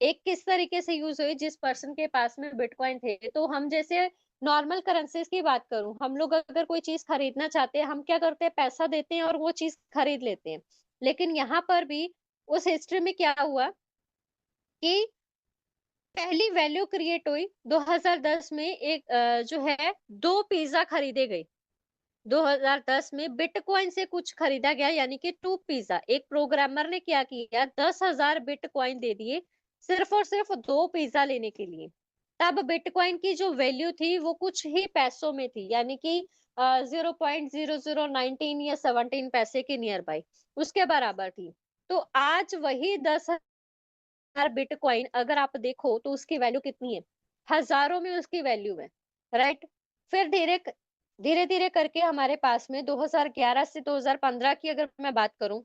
एक किस तरीके से यूज हुई, जिस पर्सन के पास में बिटकॉइन थे, तो हम जैसे नॉर्मल करेंसीज की बात करूं, हम लोग अगर कोई चीज खरीदना चाहते हैं, हम क्या करते हैं, पैसा देते हैं और वो चीज खरीद लेते हैं। लेकिन यहाँ पर भी उस हिस्ट्री में क्या हुआ कि पहली वैल्यू क्रिएट हुई 2010 में, एक जो है 2 पिज्जा खरीदे गए। 2010 में बिटकॉइन से कुछ खरीदा गया, यानी कि 2 पिज्जा। एक प्रोग्रामर ने क्या किया, 10,000 बिटकॉइन दे दिए सिर्फ और सिर्फ 2 पिज्जा लेने के लिए। तब बिटकॉइन की जो वैल्यू थी वो कुछ ही पैसों में थी, यानी कि 0.0019 या 17 पैसे के नियर बाय उसके बराबर थी। तो आज वही 10,000 बिटकॉइन अगर आप देखो तो उसकी वैल्यू कितनी है, हजारों में उसकी वैल्यू है, राइट? फिर धीरे धीरे करके हमारे पास में 2011 से 2015 की अगर मैं बात करूं,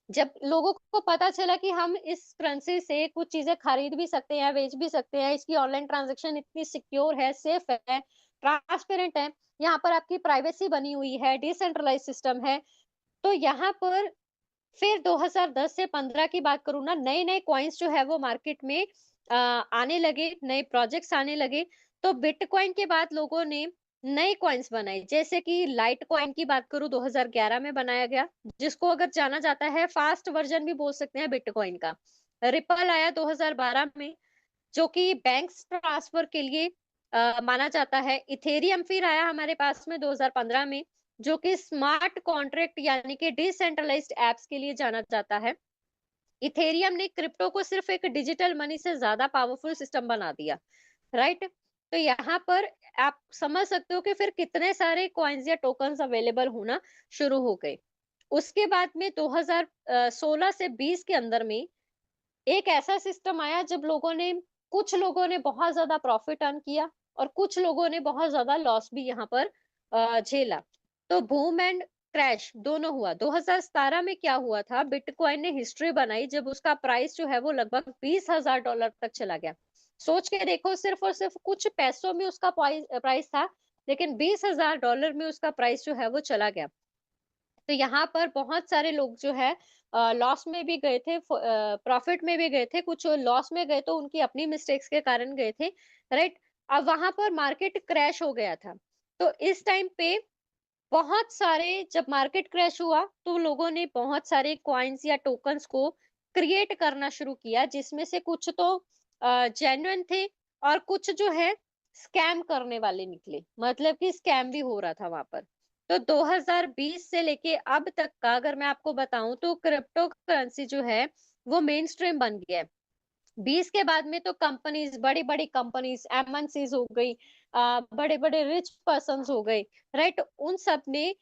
जब लोगों को पता चला कि हम इस करेंसी से कुछ चीजें खरीद भी सकते हैं, बेच भी सकते हैं, इसकी ऑनलाइन ट्रांजैक्शन इतनी सिक्योर है, सेफ है, ट्रांसपेरेंट है, यहाँ पर आपकी प्राइवेसी बनी हुई है, डिसेंट्रलाइज सिस्टम है। तो यहाँ पर फिर 2010 से 15 की बात करूँ ना, नए-नए कॉइन्स जो है वो मार्केट में आने लगे, नए प्रोजेक्ट्स आने लगे। तो बिटकॉइन के बाद लोगों ने नए कॉइन्स बनाए, जैसे कि लाइट कॉइन की बात करूँ, 2011 में बनाया गया, जिसको अगर जाना जाता है फास्ट वर्जन भी बोल सकते हैं बिटकॉइन का। रिपल आया 2012 में, जो कि बैंक्स ट्रांसफर के लिए माना जाता है। इथेरियम फिर आया हमारे पास में 2015 में, जो कि स्मार्ट कॉन्ट्रैक्ट यानी कि डिसेंट्रलाइज्ड एप्स के लिए जाना जाता है। इथेरियम ने क्रिप्टो को सिर्फ एक डिजिटल मनी से ज्यादा पावरफुल सिस्टम बना दिया, राइट? तो यहाँ पर आप समझ सकते हो कि फिर कितने सारे कॉइन्स या टोकन्स अवेलेबल होना शुरू हो गए। उसके बाद में 2016 से 20 के अंदर में एक ऐसा सिस्टम आया, जब कुछ लोगों ने बहुत ज्यादा प्रॉफिट अर्न किया, और कुछ लोगों ने बहुत ज्यादा लॉस भी यहाँ पर झेला। तो बूम एंड क्रैश दोनों हुआ। 2017 में क्या हुआ था, बिटकॉइन ने हिस्ट्री बनाई, जब उसका प्राइस जो है वो लगभग $20,000 तक चला गया। सोच के देखो, सिर्फ और सिर्फ कुछ पैसों में उसका प्राइस था, लेकिन $20,000 में उसका प्राइस जो है वो चला गया। तो यहाँ पर बहुत सारे लोग जो है लॉस में भी गए थे, प्रॉफिट में भी गए थे, कुछ लॉस में गए तो उनकी अपनी मिस्टेक्स के कारण गए थे, राइट? अब वहां पर मार्केट क्रैश हो गया था। तो इस टाइम पे बहुत सारे, जब मार्केट क्रैश हुआ, तो लोगों ने बहुत सारे कॉइन्स या टोकन्स को क्रिएट करना शुरू किया, जिसमें से कुछ तो जेन्युइन थे, और कुछ जो है स्कैम करने वाले निकले, मतलब कि स्कैम भी हो रहा था वहां पर। तो 2020 से लेके अब तक का अगर मैं आपको बताऊं, तो क्रिप्टो करेंसी जो है वो मेन स्ट्रीम बन गया है। 20 के बाद में तो कंपनीज, बड़ी बड़ी कंपनीज, एमएनसीज हो गई, बड़े बड़े रिच पर्सन्स हो गए, राइट? उन सब ने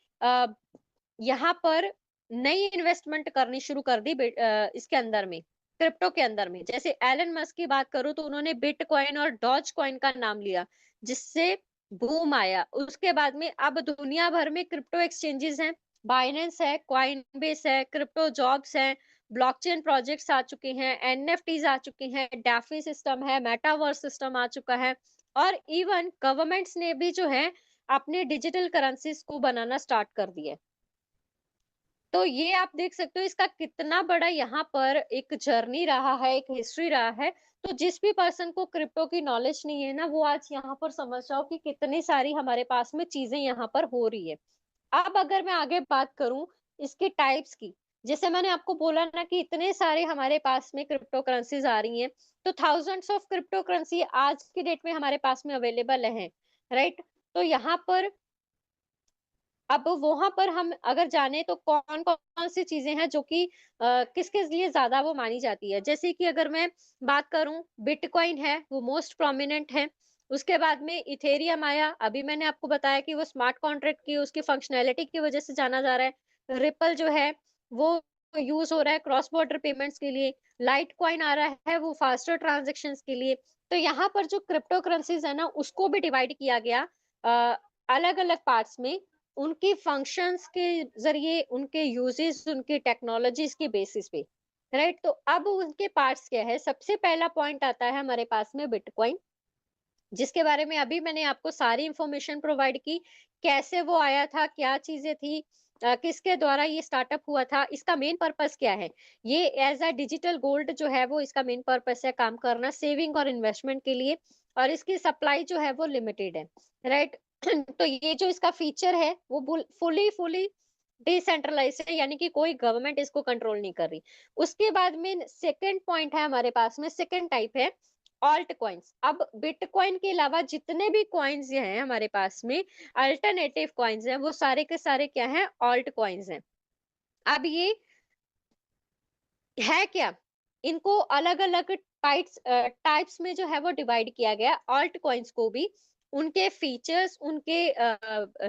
यहाँ पर नई इन्वेस्टमेंट करनी शुरू कर दी इसके अंदर में, क्रिप्टो के अंदर में। जैसे एलन मस्क की बात करूँ तो उन्होंने बिटकॉइन और डॉज कॉइन का नाम लिया, जिससे बूम आया। उसके बाद में अब दुनिया भर में क्रिप्टो एक्सचेंजेस हैं, बाइनेंस है, कॉइनबेस है, क्रिप्टो जॉब्स हैं, ब्लॉकचेन प्रोजेक्ट्स आ चुके हैं, एनएफटीज आ चुके हैं, डैफी सिस्टम है, मेटावर्स सिस्टम आ चुका है, और इवन गवर्नमेंट्स ने भी जो है अपने डिजिटल करेंसीज को बनाना स्टार्ट कर दिए। तो ये आप देख सकते हो इसका कितना बड़ा यहाँ पर एक जर्नी रहा है, एक हिस्ट्री रहा है। तो जिस भी पर्सन को क्रिप्टो की नॉलेज नहीं है ना, वो आज यहाँ पर समझ जाओ कि कितनी सारी हमारे पास में चीजें यहाँ पर हो रही है। अब अगर मैं आगे बात करूं इसके टाइप्स की, जैसे मैंने आपको बोला ना कि इतने सारे हमारे पास में क्रिप्टो करेंसीज आ रही हैं, तो थाउजेंड्स ऑफ क्रिप्टो करेंसी आज की डेट में हमारे पास में अवेलेबल है, राइट? तो यहाँ पर अब वहां पर हम अगर जाने तो कौन कौन सी चीजें हैं जो कि किस किस लिए ज्यादा वो मानी जाती है। जैसे कि अगर मैं बात करूं, बिटकॉइन है, वो मोस्ट प्रोमिनेंट है। उसके बाद में इथेरियम आया, अभी मैंने आपको बताया कि वो स्मार्ट कॉन्ट्रैक्ट की उसकी फंक्शनैलिटी की वजह से जाना जा रहा है। रिपल जो है वो यूज हो रहा है क्रॉस बॉर्डर पेमेंट्स के लिए। लाइट कॉइन आ रहा है वो फास्टर ट्रांजेक्शन के लिए। तो यहाँ पर जो क्रिप्टो करेंसीज है ना, उसको भी डिवाइड किया गया अलग अलग पार्ट्स में, उनकी फंक्शंस के जरिए, उनके यूजेस, उनकी टेक्नोलॉजीज के बेसिस पे, राइट? तो अब उनके पार्ट्स क्या है, सबसे पहला पॉइंट आता है हमारे पास में बिटकॉइन, जिसके बारे में अभी मैंने आपको सारी इंफॉर्मेशन प्रोवाइड की, कैसे वो आया था, क्या चीजें थी, किसके द्वारा ये स्टार्टअप हुआ था, इसका मेन पर्पस क्या है। ये एज अ डिजिटल गोल्ड जो है वो इसका मेन पर्पस है काम करना, सेविंग और इन्वेस्टमेंट के लिए। और इसकी सप्लाई जो है वो लिमिटेड है, राइट? तो ये जो इसका फीचर है वो फुली फुली डिसेंट्रलाइज है, यानी कि कोई गवर्नमेंट इसको कंट्रोल नहीं कर रही। उसके बाद में सेकंड पॉइंट है हमारे पास में, सेकंड टाइप है ऑल्ट कॉइन्स। अब बिटकॉइन के अलावा जितने भी कॉइन्स हैं हमारे पास में, अल्टरनेटिव कॉइन्स हैं, वो सारे के सारे क्या हैं, ऑल्ट कॉइन्स हैं। अब ये है क्या, इनको अलग अलग टाइप्स में जो है वो डिवाइड किया गया, ऑल्ट कॉइन्स को भी, उनके फीचर्स, उनके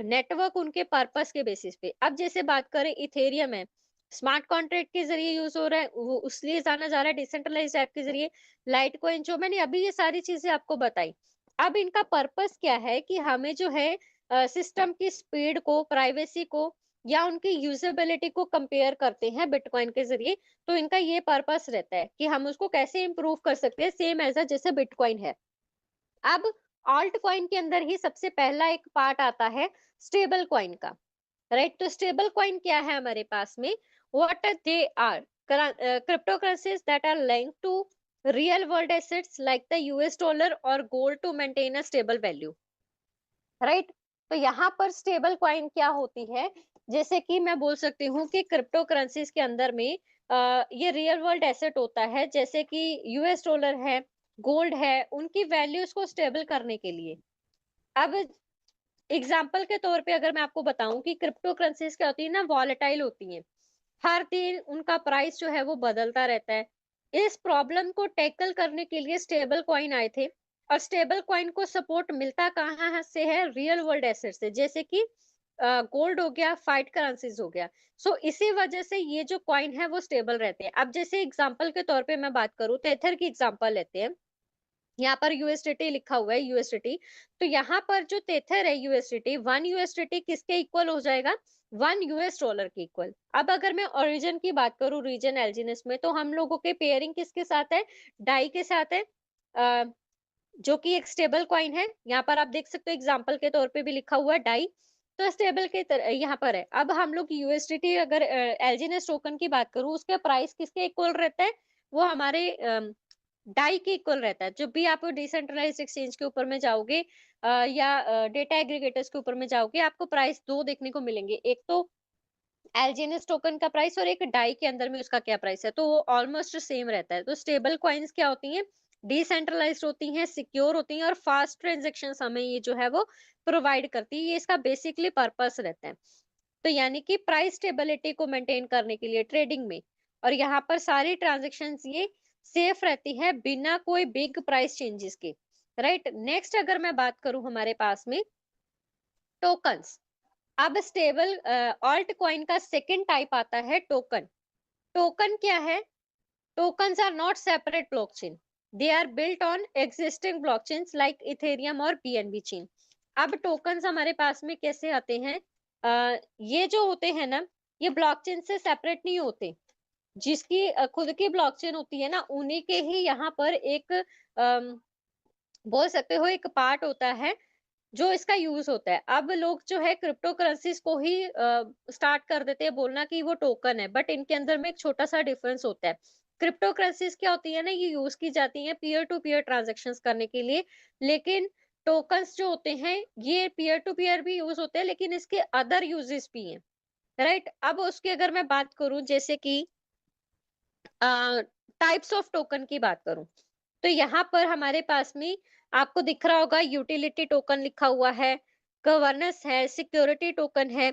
नेटवर्क, उनके पर्पस के बेसिस पे। अब जैसे बात करें, इथेरियम है, स्मार्ट कॉन्ट्रैक्ट के जरिए यूज हो रहा है, वो उसलिए जाना जा रहा है डिसेंट्रलाइज्ड ऐप के जरिए। लाइट कॉइन जो मैंने अभी ये सारी चीजें आपको बताई, अब इनका पर्पस क्या है कि हमें जो है सिस्टम की स्पीड को, प्राइवेसी को, या उनकी यूजेबिलिटी को कंपेयर करते हैं बिटकॉइन के जरिए। तो इनका ये पर्पस रहता है कि हम उसको कैसे इंप्रूव कर सकते हैं, सेम एज जैसे बिटकॉइन है। अब ऑल्ट कॉइन के अंदर ही सबसे पहला एक पार्ट आता है स्टेबल कॉइन का, राइट? तो स्टेबल कॉइन क्या है हमारे पास में, what they are, crypto currencies that are linked to real world assets like the US dollar और gold to maintain a stable value, right? तो यहाँ पर स्टेबल कॉइन क्या होती है, जैसे कि मैं बोल सकती हूँ कि क्रिप्टो करेंसीज के अंदर में ये रियल वर्ल्ड एसेट होता है, जैसे कि यूएस डॉलर है, गोल्ड है, उनकी वैल्यूज को स्टेबल करने के लिए। अब एग्जाम्पल के तौर पे अगर मैं आपको बताऊं कि क्रिप्टो करेंसीज क्या होती है ना, वॉलेटाइल होती हैं, हर दिन उनका प्राइस जो है वो बदलता रहता है। इस प्रॉब्लम को टैकल करने के लिए स्टेबल कॉइन आए थे। और स्टेबल कॉइन को सपोर्ट मिलता कहाँ से है, रियल वर्ल्ड एसेट से, जैसे कि गोल्ड हो गया, फाइट करेंसीज हो गया। सो इसी वजह से ये जो कॉइन है वो स्टेबल रहते हैं। अब जैसे एग्जांपल के तौर पे मैं बात करूं तो एथर की एग्जांपल लेते हैं। यहाँ पर यूएसडीटी लिखा हुआ है, यूएसडीटी। तो यहाँ पर जो तेथर है यूएसडीटी, 1 यूएसडीटी किसके इक्वल हो जाएगा, 1 US डॉलर के इक्वल। अब अगर मैं ओरिजिन की बात करूं, रीजन एलजीनेस में, तो हम लोगों के पेयरिंग किसके साथ है, डाई के साथ है, अ, जो कि एक स्टेबल कॉइन है। यहाँ पर आप देख सकते हो एग्जांपल के तौर पे भी लिखा हुआ है डाई। तो स्टेबल के यहाँ पर है। अब हम लोग यूएसडीटी, अगर एलजीनेस टोकन की बात करूं, उसके प्राइस किसके इक्वल रहता है, वो हमारे डाई के इक्वल रहता है। जब भी आप डिसेंट्रलाइज्ड एक्सचेंज के ऊपर में जाओगे या डेटा एग्रीगेटर्स के ऊपर में जाओगे, आपको प्राइस दो देखने को मिलेंगे, एक तो एलजीएनएस टोकन का प्राइस और एक डाई के अंदर में उसका क्या प्राइस है, तो वो ऑलमोस्ट सेम रहता है। तो स्टेबल कॉइन्स क्या होती हैं, डिसेंट्रलाइज्ड होती हैं, सिक्योर होती हैं, और फास्ट ट्रांजेक्शन हमें ये जो है वो प्रोवाइड करती है। ये इसका बेसिकली पर्पस रहता है। तो यानी कि प्राइस स्टेबिलिटी को मेंटेन करने के लिए ट्रेडिंग में, और यहाँ पर सारी ट्रांजेक्शन्स ये सेफ रहती है बिना कोई बिग प्राइस चेंजेस के, राइट? नेक्स्ट अगर मैं बात करूं हमारे पास में टोकन्स। अब स्टेबल ऑल्ट कॉइन का सेकंड टाइप आता है टोकन। टोकन क्या है? Tokens are not separate blockchain. They are built on existing blockchains like Ethereum और BNB chain. अब tokens हमारे पास में कैसे आते हैं? ये जो होते हैं ना, ये ब्लॉकचेन से सेपरेट नहीं होते। जिसकी खुद की ब्लॉकचेन होती है ना, उन्हीं के ही यहाँ पर एक बोल सकते हो एक पार्ट होता है जो इसका यूज होता है। अब लोग जो है क्रिप्टो करेंसीज को ही स्टार्ट कर देते हैं बोलना कि वो टोकन है, बट इनके अंदर में एक छोटा सा डिफरेंस होता है। क्रिप्टो करेंसीज क्या होती है ना, ये यूज की जाती है पीयर टू पीयर ट्रांजेक्शन्स करने के लिए, लेकिन टोकन्स जो होते हैं ये पीयर टू पीयर भी यूज होते हैं, लेकिन इसके अदर यूजेस भी हैं। राइट, अब उसकी अगर मैं बात करूं, जैसे कि टाइप्स ऑफ टोकन की बात करूं, तो यहाँ पर हमारे पास में आपको दिख रहा होगा यूटिलिटी टोकन लिखा हुआ है, गवर्नेंस है, सिक्योरिटी टोकन है।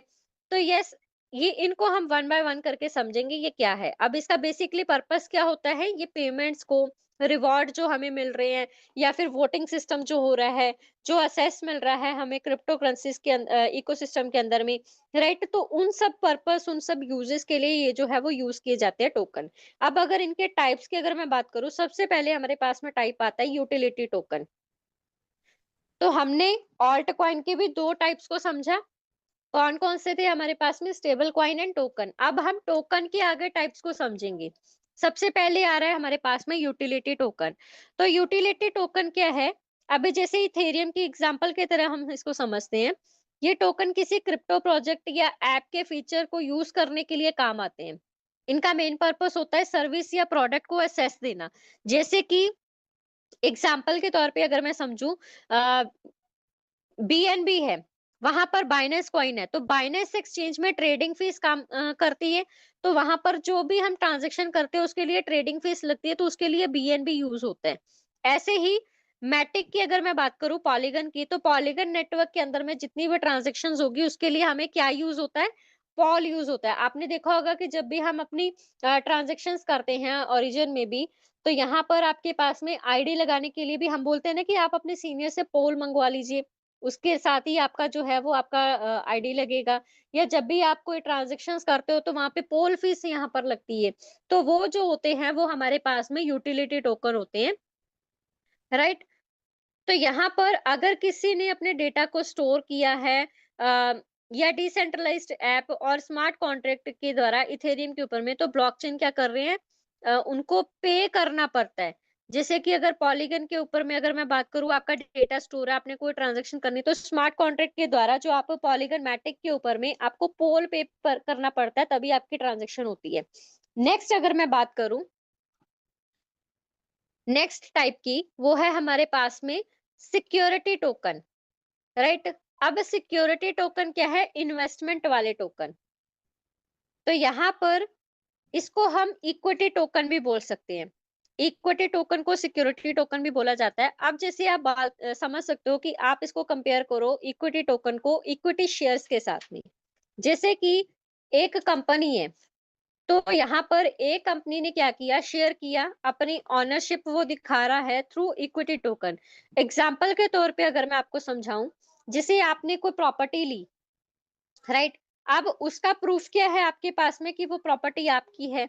तो यस, ये इनको हम वन बाय वन करके समझेंगे ये क्या है। अब इसका बेसिकली पर्पस क्या होता है, ये पेमेंट्स को, रिवॉर्ड जो हमें मिल रहे हैं, या फिर वोटिंग सिस्टम जो हो रहा है, जो असेस मिल रहा है हमें क्रिप्टो करेंसीज के इकोसिस्टम के अंदर में, राइट, तो उन सब पर्पस, उन सब यूजेस के लिए ये जो है वो यूज किए जाते हैं टोकन। अब अगर इनके टाइप्स की अगर मैं बात करूं, सबसे पहले हमारे पास में टाइप आता है यूटिलिटी टोकन। तो हमने ऑल्ट कॉइन के भी दो टाइप्स को समझा, कौन कौन से थे हमारे पास में, स्टेबल कॉइन एंड टोकन। अब हम टोकन के आगे टाइप्स को समझेंगे। सबसे पहले आ रहा है हमारे पास में यूटिलिटी टोकन। तो यूटिलिटी टोकन क्या है? अभी जैसे इथेरियम की एग्जांपल की तरह हम इसको समझते हैं। ये टोकन किसी क्रिप्टो प्रोजेक्ट या ऐप के फीचर को यूज करने के लिए काम आते हैं। इनका मेन पर्पस होता है सर्विस या प्रोडक्ट को एसेस देना। जैसे कि एग्जांपल के तौर पे अगर मैं समझूं, बीएनबी है, वहां पर बाइनेंस कॉइन है, तो बाइनेंस एक्सचेंज में ट्रेडिंग फीस काम करती है। तो वहां पर जो भी हम ट्रांजेक्शन करते हैं उसके लिए ट्रेडिंग फीस लगती है, तो उसके लिए बीएनबी यूज होता है। ऐसे ही मैटिक की अगर मैं बात करूं, पॉलीगन की, तो पॉलीगन नेटवर्क के अंदर में जितनी भी ट्रांजेक्शन होगी उसके लिए हमें क्या यूज होता है? पॉल यूज होता है। आपने देखा होगा कि जब भी हम अपनी ट्रांजेक्शन करते हैं ओरिजिन में भी, तो यहाँ पर आपके पास में आईडी लगाने के लिए भी हम बोलते हैं ना कि आप अपने सीनियर से पोल मंगवा लीजिए, उसके साथ ही आपका जो है वो आपका आईडी लगेगा। या जब भी आप कोई ट्रांज़ैक्शंस करते हो तो वहाँ पे पोल फीस यहाँ पर लगती है। तो वो जो होते हैं वो हमारे पास में यूटिलिटी टोकन होते हैं, राइट? तो यहाँ पर अगर किसी ने अपने डेटा को स्टोर किया है या डिसेंट्रलाइज्ड ऐप और स्मार्ट कॉन्ट्रैक्ट के द्वारा इथेरियम के ऊपर में, तो ब्लॉकचेन क्या कर रहे हैं, उनको पे करना पड़ता है। जैसे कि अगर पॉलीगन के ऊपर में अगर मैं बात करूँ, आपका डेटा स्टोर है, आपने कोई ट्रांजैक्शन करनी है, तो स्मार्ट कॉन्ट्रैक्ट के द्वारा जो आप पॉलीगन मैटिक के ऊपर में आपको पोल पे पर करना पड़ता है, तभी आपकी ट्रांजैक्शन होती है। नेक्स्ट अगर मैं बात करूँ, नेक्स्ट टाइप की, वो है हमारे पास में सिक्योरिटी टोकन, राइट? अब सिक्योरिटी टोकन क्या है? इन्वेस्टमेंट वाले टोकन। तो यहाँ पर इसको हम इक्विटी टोकन भी बोल सकते हैं। इक्विटी टोकन को सिक्योरिटी टोकन भी बोला जाता है। अब जैसे आप समझ सकते हो कि आप इसको कंपेयर करो इक्विटी टोकन को इक्विटी शेयर्स के साथ में। जैसे कि एक कंपनी है, तो यहाँ पर एक कंपनी ने क्या किया, शेयर किया, अपनी ओनरशिप वो दिखा रहा है थ्रू इक्विटी टोकन। एग्जाम्पल के तौर पे अगर मैं आपको समझाऊं, जैसे आपने कोई प्रॉपर्टी ली, राइट, अब उसका प्रूफ क्या है आपके पास में कि वो प्रॉपर्टी आपकी है?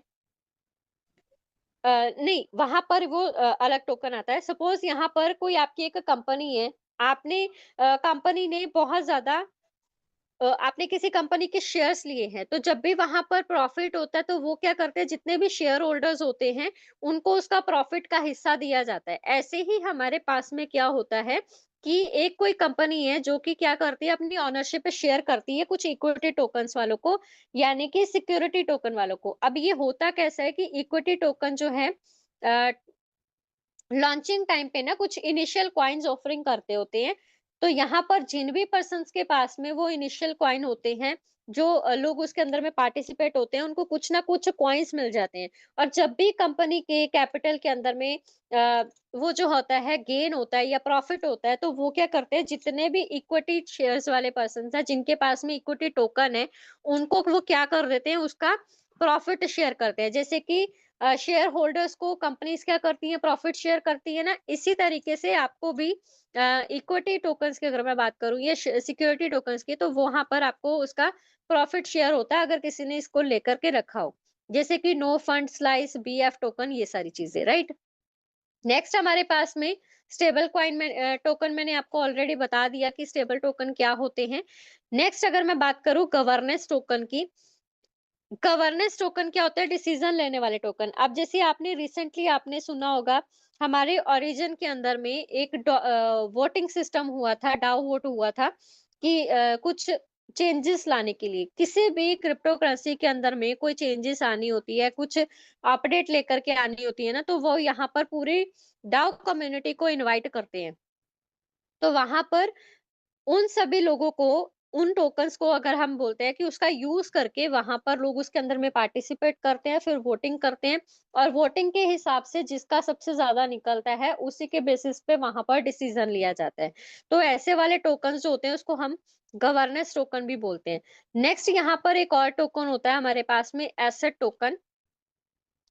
नहीं, वहां पर वो अलग टोकन आता है। सपोज यहाँ पर कोई आपकी एक कंपनी है, आपने कंपनी ने बहुत ज्यादा आपने किसी कंपनी के शेयर्स लिए हैं, तो जब भी वहां पर प्रॉफिट होता है तो वो क्या करते हैं, जितने भी शेयर होल्डर्स होते हैं उनको उसका प्रॉफिट का हिस्सा दिया जाता है। ऐसे ही हमारे पास में क्या होता है कि एक कोई कंपनी है जो कि क्या करती है, अपनी ओनरशिप पे शेयर करती है कुछ इक्विटी टोकन्स वालों को, यानी कि सिक्योरिटी टोकन वालों को। अब ये होता कैसा है कि इक्विटी टोकन जो है लॉन्चिंग टाइम पे ना कुछ इनिशियल कॉइन्स ऑफरिंग करते होते हैं। तो यहाँ पर जिन भी पर्सन्स के पास में वो इनिशियल कॉइन होते हैं, जो लोग उसके अंदर में पार्टिसिपेट होते हैं, उनको कुछ ना कुछ कॉइन्स मिल जाते हैं। और जब भी कंपनी के कैपिटल के अंदर में वो जो होता है गेन होता है या प्रॉफिट होता है, तो वो क्या करते हैं, जितने भी इक्विटी शेयर्स वाले पर्सन हैं जिनके पास में इक्विटी टोकन है, उनको वो क्या कर देते हैं, उसका प्रॉफिट शेयर करते हैं। जैसे कि शेयर होल्डर्स को कंपनीज क्या करती हैं, प्रॉफिट शेयर करती है ना, इसी तरीके से आपको भी इक्विटी टोकन्स की अगर मैं बात करूं या सिक्योरिटी टोकन्स की, तो वहां पर आपको उसका प्रॉफिट शेयर होता है अगर किसी ने इसको लेकर के रखा हो, जैसे कि no fund slice, BF token, ये सारी चीजें, राइट। नेक्स्ट हमारे पास में स्टेबल कॉइन में टोकन, मैंने आपको ऑलरेडी बता दिया कि स्टेबल टोकन क्या होते हैं। नेक्स्ट अगर मैं बात करूं गवर्नेंस टोकन की, गवर्नेंस टोकन क्या होता है, डिसीजन लेने वाले टोकन। अब जैसे आपने रिसेंटली आपने सुना होगा, हमारे ओरिजिन के अंदर में एक वोटिंग सिस्टम हुआ था, डाउ वोट हुआ था कि कुछ चेंजेस लाने के लिए, किसी भी क्रिप्टो करेंसी के अंदर में कोई चेंजेस आनी होती है, कुछ अपडेट लेकर के आनी होती है ना, तो वो यहाँ पर पूरी डाउ कम्युनिटी को इनवाइट करते हैं। तो वहां पर उन सभी लोगों को, उन टोकन्स को अगर हम बोलते हैं कि उसका यूज करके वहां पर लोग उसके अंदर में पार्टिसिपेट करते हैं, फिर वोटिंग करते हैं, और वोटिंग के हिसाब से जिसका सबसे ज्यादा निकलता है उसी के बेसिस पे वहां पर डिसीजन लिया जाता है। तो ऐसे वाले टोकन्स जो होते हैं उसको हम गवर्नेंस टोकन भी बोलते हैं। नेक्स्ट यहाँ पर एक और टोकन होता है हमारे पास में, एसेट टोकन।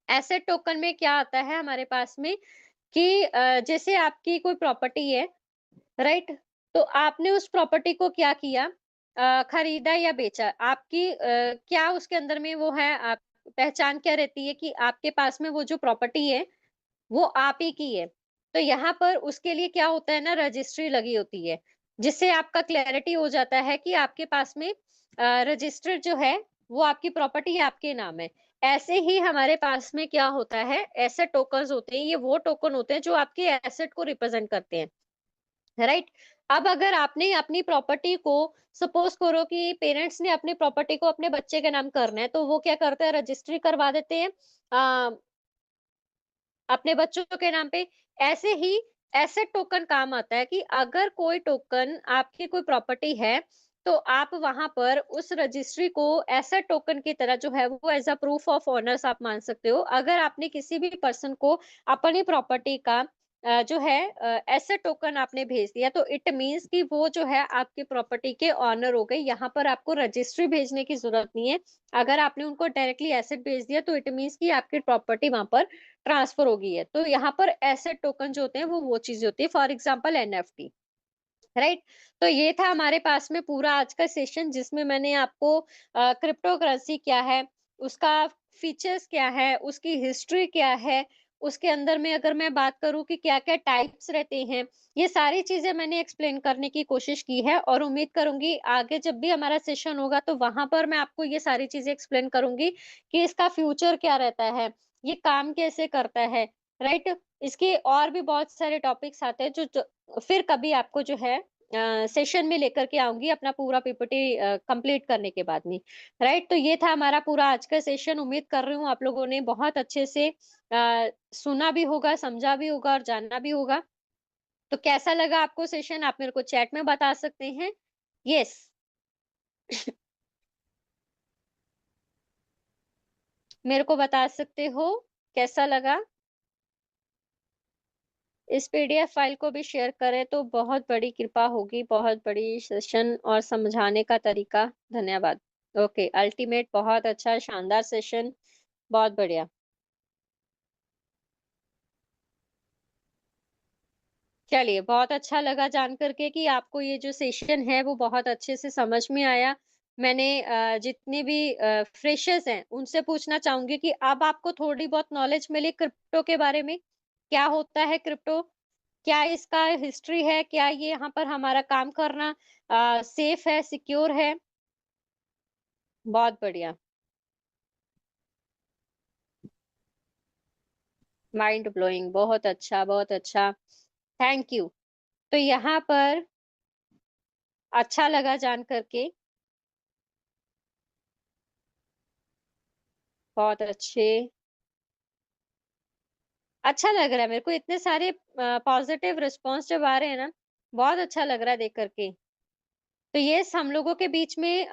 एसेट टोकन में क्या आता है हमारे पास में कि जैसे आपकी कोई प्रॉपर्टी है, राइट, तो आपने उस प्रॉपर्टी को क्या किया, खरीदा या बेचा, आपकी क्या उसके अंदर में वो है, आप पहचान क्या रहती है कि आपके पास में वो जो प्रॉपर्टी है वो आप ही की है। तो यहाँ पर उसके लिए क्या होता है ना, रजिस्ट्री लगी होती है, जिससे आपका क्लैरिटी हो जाता है कि आपके पास में रजिस्टर्ड जो है वो आपकी प्रॉपर्टी आपके नाम है। ऐसे ही हमारे पास में क्या होता है, एसेट टोकन्स होते हैं, ये वो टोकन होते हैं जो आपके एसेट को रिप्रेजेंट करते हैं, राइट। अब अगर आपने अपनी प्रॉपर्टी को, सपोज करो कि पेरेंट्स ने अपनी प्रॉपर्टी को अपने बच्चे के नाम करना है, तो वो क्या करते हैं, रजिस्ट्री करवा देते हैं अपने बच्चों के नाम पे। ऐसे ही एसेट टोकन काम आता है कि अगर कोई टोकन आपकी कोई प्रॉपर्टी है, तो आप वहां पर उस रजिस्ट्री को एसेट टोकन की तरह जो है वो as a proof of owners आप मान सकते हो। अगर आपने किसी भी पर्सन को अपनी प्रॉपर्टी का जो है एसेट टोकन आपने भेज दिया, तो इट मीन्स कि वो जो है आपकी प्रॉपर्टी के ऑनर हो गए। यहाँ पर आपको रजिस्ट्री भेजने की जरूरत नहीं है। अगर आपने उनको डायरेक्टली एसेट भेज दिया, तो इट मीन्स कि आपकी प्रॉपर्टी वहां पर ट्रांसफर हो गई है। तो यहाँ पर एसेट टोकन जो होते हैं वो चीज होती है, फॉर एग्जांपल एनएफटी, राइट। तो ये था हमारे पास में पूरा आज का सेशन, जिसमें मैंने आपको क्रिप्टो करेंसी क्या है, उसका फीचर्स क्या है, उसकी हिस्ट्री क्या है, उसके अंदर में अगर मैं बात करूं कि क्या क्या टाइप्स रहते हैं, ये सारी चीजें मैंने एक्सप्लेन करने की कोशिश की है। और उम्मीद करूंगी आगे जब भी हमारा सेशन होगा तो वहां पर मैं आपको ये सारी चीजें एक्सप्लेन करूंगी कि इसका फ्यूचर क्या रहता है, ये काम कैसे करता है, राइट। इसके और भी बहुत सारे टॉपिक्स आते हैं जो फिर कभी आपको जो है सेशन में लेकर के आऊँगी अपना पूरा पीपीटी कंप्लीट करने के बाद में, राइट। तो ये था हमारा पूरा आज का सेशन। उम्मीद कर रही हूँ आप लोगों ने बहुत अच्छे से सुना भी होगा, समझा भी होगा और जानना भी होगा। तो कैसा लगा आपको सेशन, आप मेरे को चैट में बता सकते हैं। यस, मेरे को बता सकते हो कैसा लगा। इस पीडीएफ फाइल को भी शेयर करें तो बहुत बड़ी कृपा होगी, बहुत बड़ी सेशन और समझाने का तरीका। धन्यवाद। ओके, अल्टीमेट, बहुत अच्छा शानदार सेशन, बहुत बढ़िया। चलिए, बहुत अच्छा लगा जान करके कि आपको ये जो सेशन है वो बहुत अच्छे से समझ में आया। मैंने जितने भी फ्रेशर्स हैं उनसे पूछना चाहूंगी कि अब आपको थोड़ी बहुत नॉलेज मिली क्रिप्टो के बारे में, क्या होता है क्रिप्टो, क्या इसका हिस्ट्री है, क्या ये यहाँ पर हमारा काम करना सेफ है, सिक्योर है। बहुत बढ़िया, माइंड ब्लोइंग, बहुत अच्छा, बहुत अच्छा। Thank you. तो यहाँ पर अच्छा लगा जान करके, बहुत अच्छे, अच्छा लग रहा है मेरे को, इतने सारे पॉजिटिव रिस्पॉन्स जब आ रहे हैं ना, बहुत अच्छा लग रहा है देख करके। तो ये हम लोगों के बीच में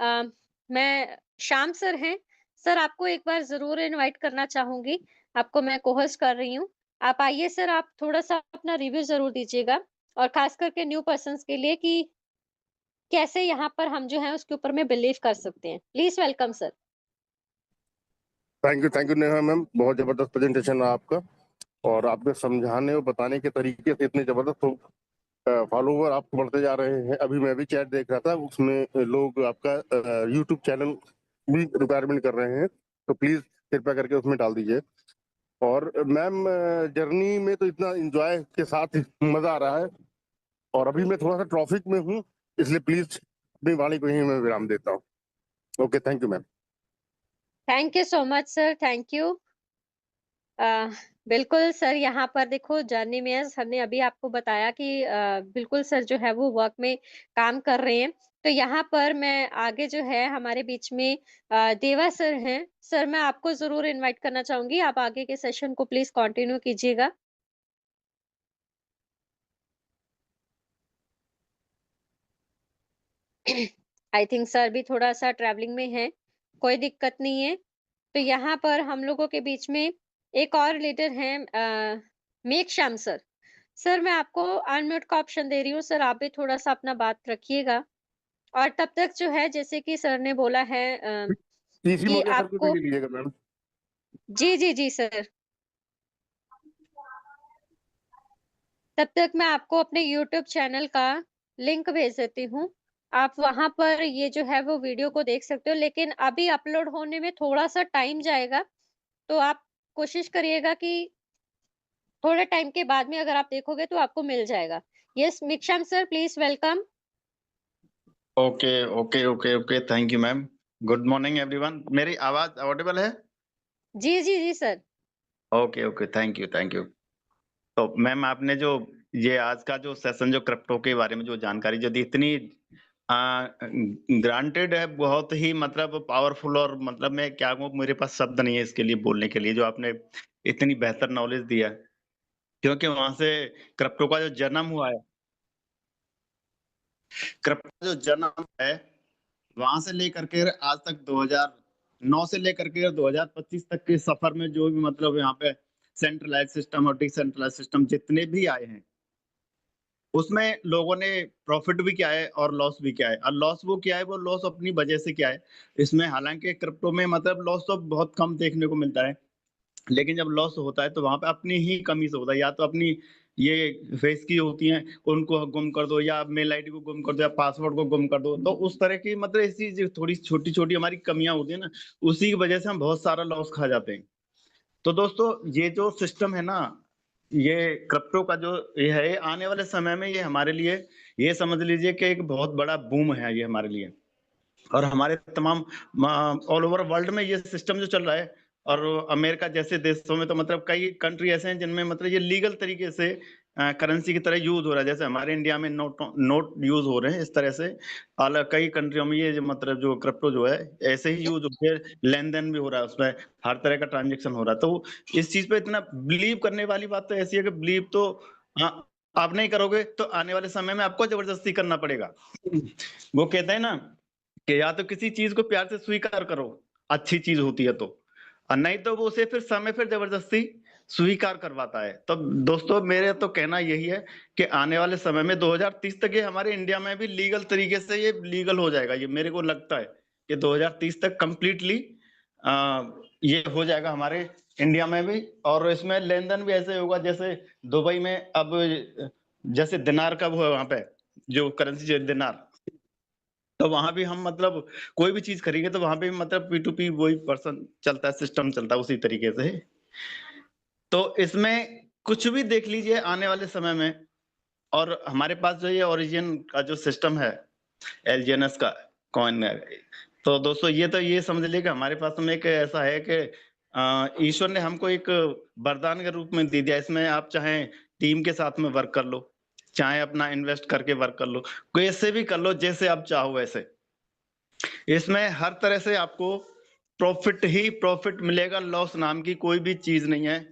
मैं, श्याम सर हैं, सर आपको एक बार जरूर इनवाइट करना चाहूंगी, आपको मैं कोहोस्ट कर रही हूँ। आप आइए सर, आप थोड़ा सा अपना रिव्यू जरूर दीजिएगा, और खास करके न्यू पर्सन्स के लिए कि कैसे यहाँ पर हम जो है उसके ऊपर में बिलीव कर सकते हैं। Please welcome sir. Thank you Neha ma'am, बहुत जबरदस्त प्रेजेंटेशन रहा आपका। और आपके समझाने और बताने के तरीके से इतने जबरदस्त फॉलोवर आपको बढ़ते जा रहे हैं। अभी मैं भी चैट देख रहा था, उसमें लोग आपका यूट्यूब चैनल भी रिक्वायरमेंट कर रहे हैं, तो प्लीज कृपया करके उसमें डाल दीजिए। और मैम, जर्नी में तो इतना एंजॉय के साथ मजा आ रहा है, और अभी मैं थोड़ा सा ट्रैफिक में हूँ, इसलिए प्लीज अपनी वाणी को ही मैं विराम देता हूँ। Okay, thank you ma'am. Thank you so much sir, thank you. Uh, बिल्कुल सर, यहाँ पर देखो जर्नी में है, सर ने अभी आपको बताया कि बिल्कुल सर जो है वो वर्क में काम कर रहे हैं। तो यहाँ पर मैं आगे जो है हमारे बीच में देवा सर हैं। सर मैं आपको ज़रूर इनवाइट करना चाहूँगी, आप आगे के सेशन को प्लीज़ कंटिन्यू कीजिएगा। आई थिंक सर भी थोड़ा-सा ट्रैवलिंग में हैं, कोई दिक्कत नहीं है। तो यहाँ पर हम लोगों के बीच में एक और लीडर हैं मेघश्याम सर। सर मैं आपको अनम्यूट का ऑप्शन दे रही हूँ, सर आप भी थोड़ा-सा अपना बात रखिएगा। और तब तक जो है जैसे कि सर ने बोला है तीसरी कि मौर्य सर को भी आपको ले लीजिएगा मैम। जी सर। तब तक मैं आपको अपने यूट्यूब चैनल का लिंक भेज देती हूँ। आप वहाँ पर ये जो है वो वीडियो को देख सकते हो, लेकिन अभी अपलोड होने में थोड़ा-सा टाइम जाएगा, तो आप कोशिश करिएगा कि थोड़े टाइम के बाद में अगर आप देखोगे तो आपको मिल जाएगा। यस, मिक्षम sir please welcome. Okay, okay, okay, okay. Thank you ma'am. Good morning everyone. मेरी आवाज़ ऑडिबल है? जी sir. Okay, okay. Thank you, thank you. तो मैम आपने जो ये आज का जो सेशन जो क्रिप्टो के बारे में जो जानकारी जो दी इतनी अ, ग्रांटेड है, बहुत ही मतलब पावरफुल, और मतलब मैं क्या कहूँ, मेरे पास शब्द नहीं है इसके लिए बोलने के लिए, जो आपने इतनी बेहतर नॉलेज दिया है। क्योंकि वहाँ से क्रिप्टो का जो जन्म हुआ है, क्रिप्टो का जो जन्म है, वहाँ से लेकर के आज तक 2009 से लेकर के 2025 तक के सफर में जो भी मतलब यहाँ पे सेंट्रलाइज सिस्टम और डिसेंट्रलाइज सिस्टम जितने भी आए हैं, उसमें लोगों ने प्रॉफिट भी किया है और लॉस भी किया है। और लॉस वो किया है, वो लॉस अपनी वजह से किया है। इसमें हालांकि क्रिप्टो में मतलब लॉस तो बहुत कम देखने को मिलता है, लेकिन जब लॉस होता है तो वहां पे अपनी ही कमी से होता है। या तो अपनी ये फेस की होती हैं, उनको गुम कर दो, या मेल आईडी को गुम कर दो, या पासवर्ड को गुम कर दो। तो उस तरह की मतलब ऐसी जो थोड़ी छोटी छोटी हमारी कमियां होती है ना, उसी की वजह से हम बहुत सारा लॉस खा जाते हैं। तो दोस्तों, ये जो सिस्टम है ना, ये क्रिप्टो का जो ये है, ये आने वाले समय में ये हमारे लिए, ये समझ लीजिए कि एक बहुत बड़ा बूम है ये हमारे लिए। और हमारे तमाम ऑल ओवर वर्ल्ड में ये सिस्टम जो चल रहा है, और अमेरिका जैसे देशों में तो मतलब कई कंट्री ऐसे हैं जिनमें मतलब ये लीगल तरीके से करेंसी की तरह यूज हो रहा है। जैसे हमारे इंडिया में नोट नोट यूज हो रहे हैं, इस तरह से अलग कई कंट्रियों में ये जो मतलब जो क्रिप्टो जो है ऐसे ही यूज होते हैं, लेन देन भी हो रहा है उसमें, हर तरह का ट्रांजेक्शन हो रहा है। तो इस चीज पे इतना बिलीव करने वाली बात तो ऐसी है कि बिलीव तो आप नहीं करोगे तो आने वाले समय में आपको जबरदस्ती करना पड़ेगा। वो कहते हैं ना कि या तो किसी चीज को प्यार से स्वीकार करो, अच्छी चीज होती है तो, और नहीं तो वो उसे फिर समय फिर जबरदस्ती स्वीकार करवाता है। तो दोस्तों, मेरे तो कहना यही है कि आने वाले समय में 2030 तक ये हमारे इंडिया में भी लीगल तरीके से ये लीगल हो जाएगा। ये मेरे को लगता है कि 2030 तक कंप्लीटली ये हो जाएगा हमारे इंडिया में भी। और इसमें लेन देन भी ऐसे होगा जैसे दुबई में अब जैसे दिनार का वो है, वहां पे जो करेंसी दिनार, तो वहां भी हम मतलब कोई भी चीज खरीदेंगे तो वहां पे भी मतलब P2P वही पर्सन चलता है, सिस्टम चलता है उसी तरीके से। तो इसमें कुछ भी देख लीजिए आने वाले समय में। और हमारे पास जो ये ओरिजिन का जो सिस्टम है, एलजीएनएस का कॉइन है, तो दोस्तों ये तो ये समझ लीजिए कि हमारे पास में एक ऐसा है कि ईश्वर ने हमको एक वरदान के रूप में दे दिया। इसमें आप चाहे टीम के साथ में वर्क कर लो, चाहे अपना इन्वेस्ट करके वर्क कर लो, कैसे भी कर लो, जैसे आप चाहो वैसे। इसमें हर तरह से आपको प्रॉफिट ही प्रॉफिट मिलेगा, लॉस नाम की कोई भी चीज नहीं है।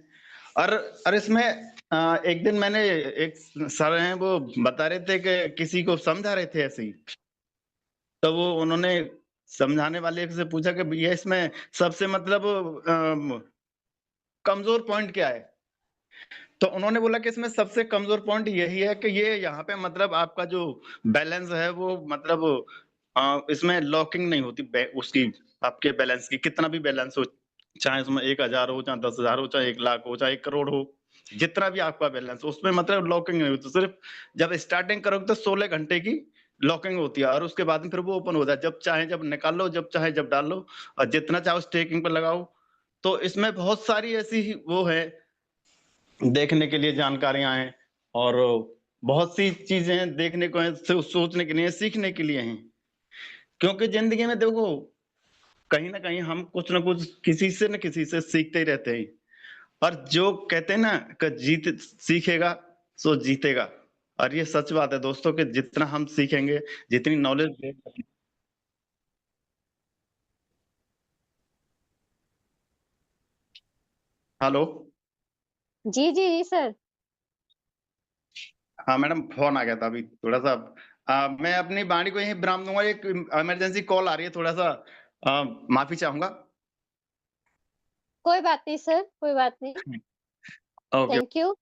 और इसमें एक दिन मैंने एक सर हैं वो बता रहे थे कि किसी को समझा रहे थे ऐसे ही, तो वो उन्होंने समझाने वाले से पूछा कि भैया इसमें सबसे मतलब कमजोर पॉइंट क्या है। तो उन्होंने बोला कि इसमें सबसे कमजोर पॉइंट यही है कि ये यहाँ पे मतलब आपका जो बैलेंस है वो मतलब इसमें लॉकिंग नहीं होती उसकी, आपके बैलेंस की कितना भी बैलेंस हो, चाहे उसमें 1000 हो, चाहे 10,000 हो, चाहे 1 लाख हो, चाहे 1 करोड़ हो, जितना भी आपका बैलेंस हो, उसमें मतलब लॉकिंग नहीं होती। सिर्फ जब स्टार्टिंग करोगे तो 16 घंटे की लॉकिंग होती है और उसके बाद में फिर वो ओपन हो जाता है। जब चाहे जब निकाल लो, जब चाहे जब डाल लो और जितना चाहो स्टेकिंग पे लगाओ। तो इसमें बहुत सारी ऐसी वो है, देखने के लिए जानकारियाँ हैं और बहुत सी चीज़ें हैं देखने को हैं, सोचने के लिए, सीखने के लिए हैं। क्योंकि ज़िंदगी में देखो, कहीं न कहीं हम कुछ न कुछ किसी से न किसी से सीखते ही रहते हैं। और जो कहते हैं ना कि जीत सीखेगा सो जीतेगा। और ये सच बात है दोस्तों कि जितना हम सीखेंगे, जितनी नॉलेज हेलो? जी, जी, जी, सर। हाँ, मैडम फ़ोन आ गया था अभी थोड़ा-सा। मैं अपनी वाणी को यहीं विराम दूँगा, एक इमरजेंसी कॉल आ रही है, थोड़ा-सा माफ़ी चाहूँगा। कोई बात नहीं सर, कोई बात नहीं। ओके। Thank you.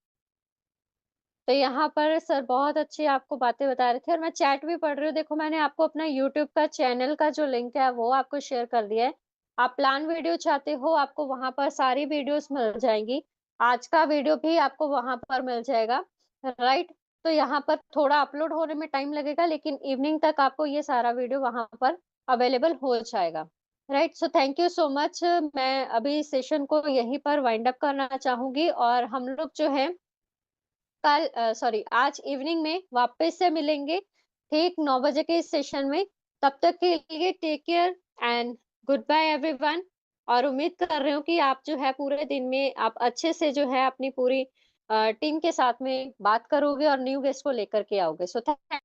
तो यहाँ पर सर बहुत अच्छी आपको बातें बता रहे थे और मैं चैट भी पढ़ रही हूँ। देखो मैंने आपको अपना यूट्यूब का चैनल का जो लिंक है वो आपको शेयर कर दिया है। आप प्लान वीडियो चाहते हो, आपको वहाँ पर सारी वीडियोज़ मिल जाएँगी। आज का वीडियो भी आपको वहाँ पर मिल जाएगा, राइट? तो यहाँ पर थोड़ा अपलोड होने में टाइम लगेगा लेकिन इवनिंग तक आपको ये सारा वीडियो वहाँ पर अवेलेबल हो जाएगा, right? So thank you so much. मैं अभी सेशन को यहीं पर वाइंड अप करना चाहूँगी और हम लोग जो है सॉरी आज इवनिंग में वापस से मिलेंगे ठीक 9 बजे के इस सेशन में। तब तक के लिए take care and good bye everyone. और उम्मीद कर रही हूँ कि आप जो है पूरे दिन में आप अच्छे से जो है अपनी पूरी टीम के साथ में बात करोगे और न्यू गेस्ट को लेकर के आओगे। So thank